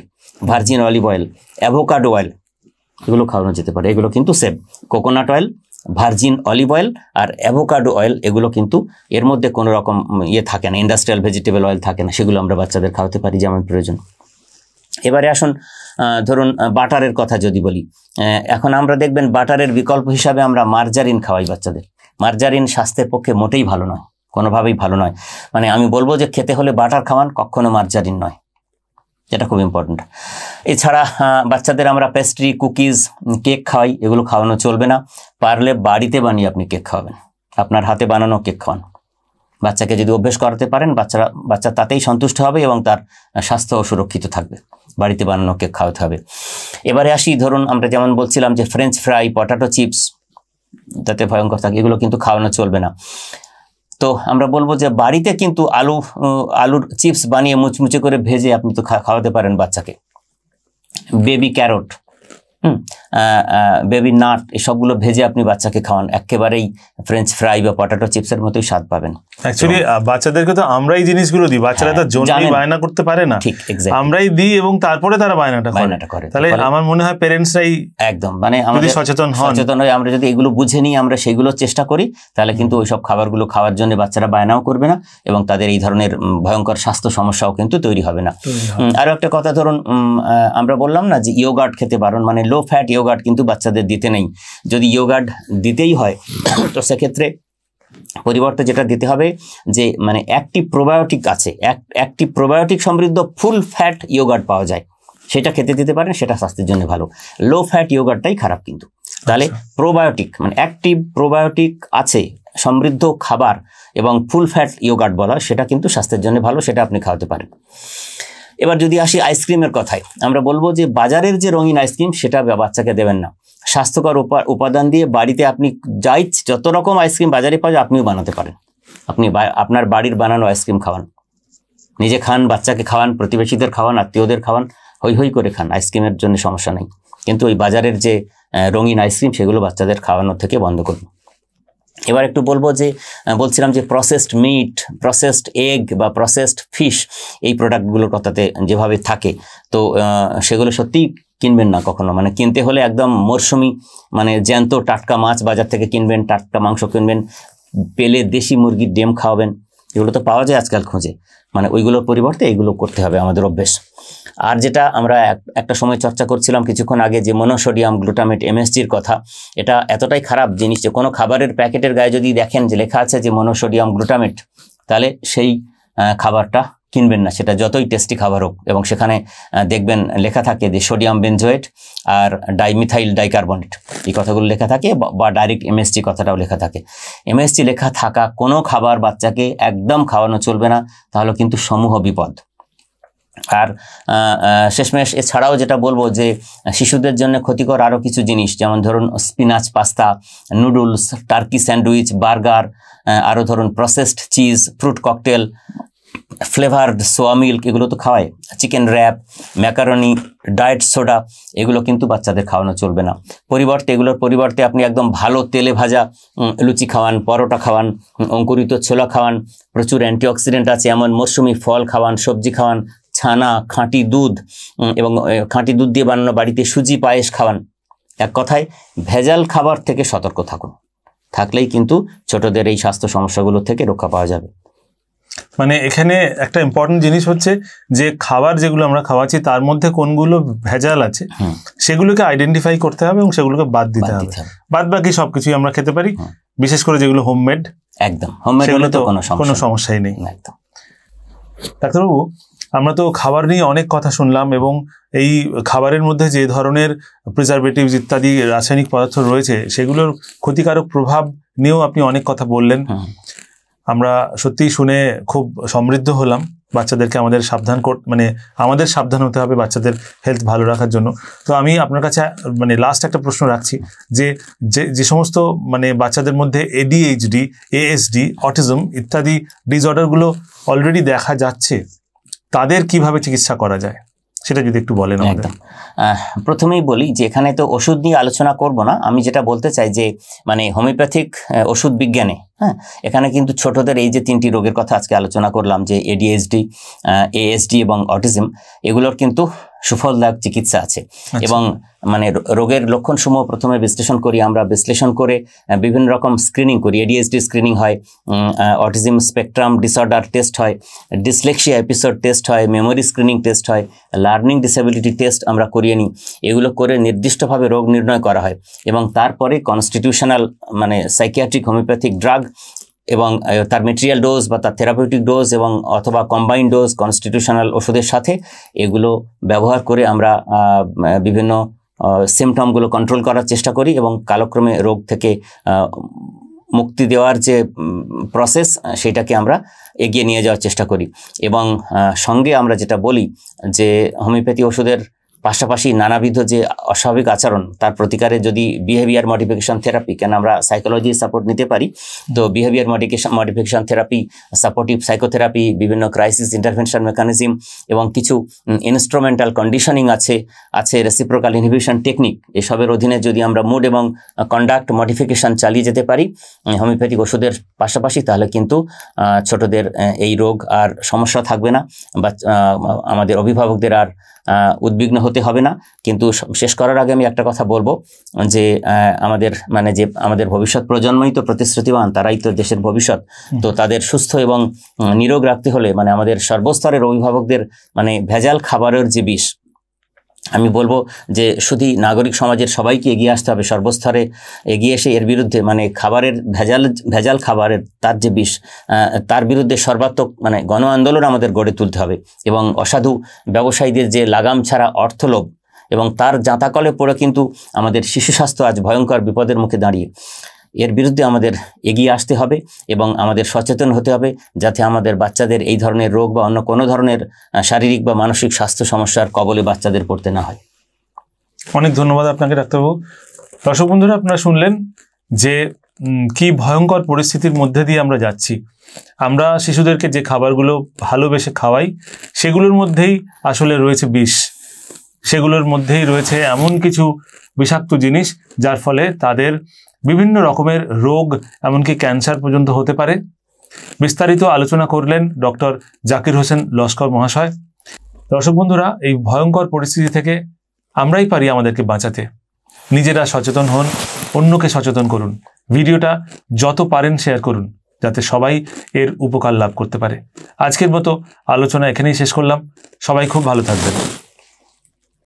virgin olive oil, avocado oil, এগুলো খাওয়ানো যেতে পারে, এগুলো কিন্তু safe. Coconut oil, virgin olive oil আর অ্যাভোকাডো অয়েল, এগুলো কিন্তু এর মধ্যে কোনো রকম থাকে না, ইন্ডাস্ট্রিয়াল ভেজিটেবল অয়েল থাকে না, সেগুলো আমরা বাচ্চাদের খাওয়াতে পারি যেমন প্রয়োজন। এবারে আসুন ধরুন বাটারের কথা যদি বলি, এখন আমরা দেখবেন বাটারের বিকল্প হিসাবে আমরা মার্জারিন খাওয়াই বাচ্চাদের। মার্জারিন স্বাস্থ্যের পক্ষে মোটেই ভালো নয়, কোনোভাবেই ভালো নয়। মানে আমি বলবো যে খেতে হলে বাটার খাওয়ান, কখনো মার্জারিন নয়, যেটা খুব ইম্পর্টেন্ট। এছাড়া বাচ্চাদের আমরা পেস্ট্রি, কুকিজ, কেক খাওয়াই, এগুলো খাওয়ানো চলবে না। পারলে বাড়িতে বানিয়ে আপনি কেক খাওয়াবেন, আপনার হাতে বানানো কেক খাওয়ান। বাচ্চাকে যদি অভ্যেস করাতে পারেন, বাচ্চা তাতেই সন্তুষ্ট হবে এবং তার স্বাস্থ্য সুরক্ষিত থাকবে। বাড়িতে বানানো কেক খাওয়াতে হবে। এবারে আসি, ধরুন আমরা যেমন বলছিলাম যে ফ্রেঞ্চ ফ্রাই, পটাটো চিপস যাতে ভয়ঙ্কর থাকে, এগুলো কিন্তু খাওয়ানো চলবে না। তো আমরা বলবো যে বাড়িতে কিন্তু আলুর চিপস বানিয়ে মুচমুচে করে ভেজে আপনি তো খাওয়াতে পারেন বাচ্চাকে। বেবি ক্যারট, বেবি নাট, এসবগুলো ভেজে আপনি বাচ্চাকে খাওয়ান, একেবারেই ফ্রেঞ্চ ফ্রাই বা পটাটো চিপসের মতোই স্বাদ পাবেন। অ্যাকচুয়ালি বাচ্চাদেরকে তো আমরাই জিনিসগুলো দিই, বাচ্চারা তার জন্যই বায়না করতে পারে না, ঠিক আমরাই দিই এবং তারপরে তারা বায়নাটা করে। তাহলে আমার মনে হয় প্যারেন্টসরাই একদম মানে আমাদের সচেতন হয়ে আমরা যদি এগুলো বুঝে নিই, আমরা সেগুলো চেষ্টা করি, তাহলে কিন্তু ওইসব খাবারগুলো খাওয়ার জন্য বাচ্চারা বায়নাও করবে না এবং তাদের এই ধরনের ভয়ঙ্কর স্বাস্থ্য সমস্যাও কিন্তু তৈরি হবে না। আরো একটা কথা, ধরুন আমরা বললাম না যে ইয়োগার্ট খেতে পারেন, মানে লো ফ্যাট ইয়োগার্ট কিন্তু বাচ্চাদের দিতে নেই। যদি ইয়োগার্ট দিতেই হয় তো সেক্ষেত্রে পরিবর্তে যেটা দিতে হবে যে মানে অ্যাক্টিভ প্রোবায়োটিক আছে, অ্যাক্টিভ প্রোবায়োটিক সমৃদ্ধ ফুল ফ্যাট ইয়োগার্ট পাওয়া যায়, সেটা খেতে দিতে পারেন, সেটা স্বাস্থ্যের জন্য ভালো। লো ফ্যাট ইয়োগার্টটাই খারাপ কিন্তু। তাহলে প্রোবায়োটিক মানে অ্যাক্টিভ প্রোবায়োটিক আছে সমৃদ্ধ খাবার এবং ফুল ফ্যাট ইয়োগার্ট বলা, সেটা কিন্তু স্বাস্থ্যের জন্য ভালো, সেটা আপনি খাওয়াতে পারেন। এবার যদি আসি আইসক্রিমের কথায়, আমরা বলবো যে বাজারের যে রঙিন আইসক্রিম সেটা বাচ্চাকে দেবেন না। স্বাস্থ্যকর উপাদান দিয়ে বাড়িতে আপনি যত রকম আইসক্রিম বাজারে পাওয়া যায় আপনিও বানাতে পারেন। আপনি আপনার বাড়ির বানানো আইসক্রিম খাওয়ান, নিজে খান, বাচ্চাকে খাওয়ান, প্রতিবেশীদের খাওয়ান, আত্মীয়দের খাওয়ান, হই হই করে খান, আইসক্রিমের জন্য সমস্যা নেই। কিন্তু ওই বাজারের যে রঙিন আইসক্রিম সেগুলো বাচ্চাদের খাওয়ানোর থেকে বন্ধ করুন। এবার একটু বলবো যে বলছিলাম যে প্রসেসড মিট, প্রসেসড এগ বা প্রসেসড ফিশ, এই প্রোডাক্টগুলোর কথাতে যেভাবে থাকে, তো সেগুলো সত্যিই কিনবেন না কখনো। মানে কিনতে হলে একদম মরশুমি, মানে জ্যান্ত টাটকা মাছ বাজার থেকে কিনবেন, টাটকা মাংস কিনবেন, পেলে দেশি মুরগির ডিম খাওয়াবেন, এগুলো তো পাওয়া যায় আজকাল খোঁজে। মানে ওইগুলোর পরিবর্তে এগুলো করতে হবে আমাদের অভ্যেস। আর যেটা আমরা একটা সময় চর্চা করছিলাম কিছুক্ষণ আগে, যে মনোসোডিয়াম গ্লুটামেট MSGর কথা, এটা এতটাই খারাপ জিনিস যে কোনো খাবারের প্যাকেটের গায়ে যদি দেখেন যে লেখা আছে যে মনোসোডিয়াম গ্লুটামেট, তাহলে সেই খাবারটা কিনবেন না, সেটা যতই টেস্টি খাবার হোক। এবং সেখানে দেখবেন লেখা থাকে যে সোডিয়াম বেনজোয়েট আর ডাইমিথাইল ডাইকার্বনেট, এই কথাগুলো লেখা থাকে, বা ডাইরেক্ট MSG কথাটাও লেখা থাকে। MSG লেখা থাকা কোনো খাবার বাচ্চাকে একদম খাওয়ানো চলবে না, তাহলে কিন্তু সমূহ বিপদ। আর শেষমেশ এছাড়াও যেটা বলবো যে শিশুদের জন্য ক্ষতিকর আরও কিছু জিনিস, যেমন ধরুন spinach pasta, noodles, turkey sandwich, burger, আরও ধরুন processed cheese, fruit cocktail, flavoured soya milk, এগুলো তো খাওয়ায়, chicken wrap, macaroni, diet soda, এগুলো কিন্তু বাচ্চাদের খাওয়ানো চলবে না। এগুলোর পরিবর্তে আপনি একদম ভালো তেলে ভাজা লুচি খাওয়ান, পরোটা খাওয়ান, অঙ্কুরিত ছোলা খাওয়ান, প্রচুর অ্যান্টিঅক্সিডেন্ট আছে এমন মৌসুমি ফল খাওয়ান, সবজি খাওয়ান, ছানা, খাঁটি দুধ এবং খাঁটি দুধ দিয়ে বানানো বাড়িতে সুজি পায়েস খাওয়ান। এক কথায় ভেজাল খাবার থেকে সতর্ক থাকুন, থাকলেই কিন্তু ছোটদের এই স্বাস্থ্য সমস্যাগুলো থেকে রক্ষা পাওয়া যাবে। মানে এখানে একটা ইম্পর্টেন্ট জিনিস হচ্ছে যে খাবার যেগুলো আমরা খাওয়াচ্ছি তার মধ্যে কোনগুলো ভেজাল আছে সেগুলোকে আইডেন্টিফাই করতে হবে এবং সেগুলোকে বাদ দিতে হবে। বাদ বাকি সবকিছুই আমরা খেতে পারি, বিশেষ করে যেগুলো হোমমেড। একদম হোমমেড হলে তো কোনো সমস্যাই নেই। একদম। ডাক্তারবাবু, আমরা তো খাবার নিয়ে অনেক কথা শুনলাম এবং এই খাবারের মধ্যে যে ধরনের প্রিজারভেটিভস ইত্যাদি রাসায়নিক পদার্থ রয়েছে সেগুলোর ক্ষতিকারক প্রভাব নিয়েও আপনি অনেক কথা বললেন। আমরা সত্যিই শুনে খুব সমৃদ্ধ হলাম। বাচ্চাদেরকে আমাদের আমাদের সাবধান হতে হবে বাচ্চাদের হেলথ ভালো রাখার জন্য। তো আমি আপনার কাছে লাস্ট একটা প্রশ্ন রাখছি যে যে সমস্ত বাচ্চাদের মধ্যে ADHD, ASD, অটিজম ইত্যাদি ডিসঅর্ডারগুলো অলরেডি দেখা যাচ্ছে, তাদের কিভাবে চিকিৎসা করা যায় সেটা যদি একটু বলেন। একদম, প্রথমেই বলি যে এখানে তো ওষুধ নিয়ে আলোচনা করব না। আমি যেটা বলতে চাই যে হোমিওপ্যাথিক ওষুধ বিজ্ঞানে এখানে কিন্তু ছোটদের এই যে 3টি রোগের কথা আজকে আলোচনা করলাম, যে ADHD, ASD এবং অটিজম, এগুলোর কিন্তু সুফলদায়ক চিকিৎসা আছে। এবং রোগের লক্ষণসমূহ প্রথমে বিশ্লেষণ করি আমরা, বিশ্লেষণ করে বিভিন্ন রকম স্ক্রিনিং করি। ADHD স্ক্রিনিং হয়, অটিজম স্পেকট্রাম ডিসঅর্ডার টেস্ট হয়, ডিসলেক্সিয়া এপিসোড টেস্ট হয়, মেমোরি স্ক্রিনিং টেস্ট হয়, লার্নিং ডিসেবিলিটি টেস্ট আমরা করিয়ে নিই। এগুলো করে নির্দিষ্টভাবে রোগ নির্ণয় করা হয় এবং তারপরে কনস্টিটিউশনাল সাইকিয়াট্রিক হোমিওপ্যাথিক ড্রাগ এবং তার মেটেরিয়াল ডোজ বা তার থেরাপিউটিক ডোজ এবং অথবা কম্বাইন্ড ডোজ কনস্টিটিউশনাল ওষুধের সাথে এগুলো ব্যবহার করে আমরা বিভিন্ন সিমটমগুলো কন্ট্রোল করার চেষ্টা করি এবং কালক্রমে রোগ থেকে মুক্তি দেওয়ার যে প্রসেস সেটাকে আমরা এগিয়ে নিয়ে যাওয়ার চেষ্টা করি। এবং সঙ্গে আমরা যেটা বলি যে হোমিওপ্যাথি ওষুধের পাশাপাশি নানাবিধ যে অস্বাভাবিক আচরণ তার প্রতিকারে যদি বিহেভিয়ার মডিফিকেশন থেরাপি, কেন আমরা সাইকোলজি সাপোর্ট নিতে পারি, তো behaviour modification therapy, supportive psychotherapy, বিভিন্ন ক্রাইসিস ইন্টারভেনশন মেকানিজম এবং কিছু ইনস্ট্রুমেন্টাল কন্ডিশনিং আছে রেসিপ্রোকাল ইনহিবিশন টেকনিক, এসবের অধীনে যদি আমরা মুড এবং কন্ডাক্ট মডিফিকেশন চালিয়ে যেতে পারি হোমিওপ্যাথিক ওষুধের পাশাপাশি, তাহলে কিন্তু ছোটদের এই রোগ আর সমস্যা থাকবে না বা আমাদের অভিভাবকদের আর উদ্বিগ্ন হতে হবে না। কিন্তু শেষ করার আগে আমি একটা কথা বলবো যে আমাদের ভবিষ্যৎ প্রজন্মই তো প্রতিশ্রুতিবান, তারাই তো দেশের ভবিষ্যৎ। তো তাদের সুস্থ এবং নিরোগ রাখতে হলে আমাদের সর্বস্তরের অভিভাবকদের ভেজাল খাবারের যে বিষ, আমি বলবো যে শুধু নাগরিক সমাজের সবাইকে এগিয়ে আসতে হবে, সর্বস্তরে এগিয়ে এসে এর বিরুদ্ধে খাবারের ভেজাল খাবারের তার যে বিষ, তার বিরুদ্ধে সর্বাত্মক গণ আন্দোলন আমাদের গড়ে তুলতে হবে। এবং অসাধু ব্যবসায়ীদের যে লাগাম ছাড়া অর্থলোভ এবং তার জাঁতাকলে পড়ে কিন্তু আমাদের শিশু স্বাস্থ্য আজ ভয়ঙ্কর বিপদের মুখে দাঁড়িয়ে, এর বিরুদ্ধে আমাদের এগিয়ে আসতে হবে এবং আমাদের সচেতন হতে হবে যাতে আমাদের বাচ্চাদের এই ধরনের রোগ বা অন্য কোনো ধরনের শারীরিক বা মানসিক স্বাস্থ্য সমস্যার কবলে বাচ্চাদের পড়তে না হয়। অনেক ধন্যবাদ আপনাকে ডাক্তারবাবু। দর্শক বন্ধুরা, আপনারা শুনলেন যে কি ভয়ঙ্কর পরিস্থিতির মধ্যে দিয়ে আমরা যাচ্ছি। আমরা শিশুদেরকে যে খাবারগুলো ভালোবেসে খাওয়াই সেগুলোর মধ্যেই আসলে রয়েছে বিষ, সেগুলোর মধ্যেই রয়েছে এমন কিছু বিষাক্ত জিনিস যার ফলে তাদের বিভিন্ন রকমের রোগ, এমনকি ক্যান্সার পর্যন্ত হতে পারে। বিস্তারিত আলোচনা করলেন ডক্টর জাকির হোসেন লস্কর মহাশয়। দর্শক বন্ধুরা, এই ভয়ঙ্কর পরিস্থিতি থেকে আমরাই পারি আমাদেরকে বাঁচাতে। নিজেরা সচেতন হন, অন্যকে সচেতন করুন, ভিডিওটা যত পারেন শেয়ার করুন যাতে সবাই এর উপকার লাভ করতে পারে। আজকের মতো আলোচনা এখানেই শেষ করলাম। সবাই খুব ভালো থাকবেন।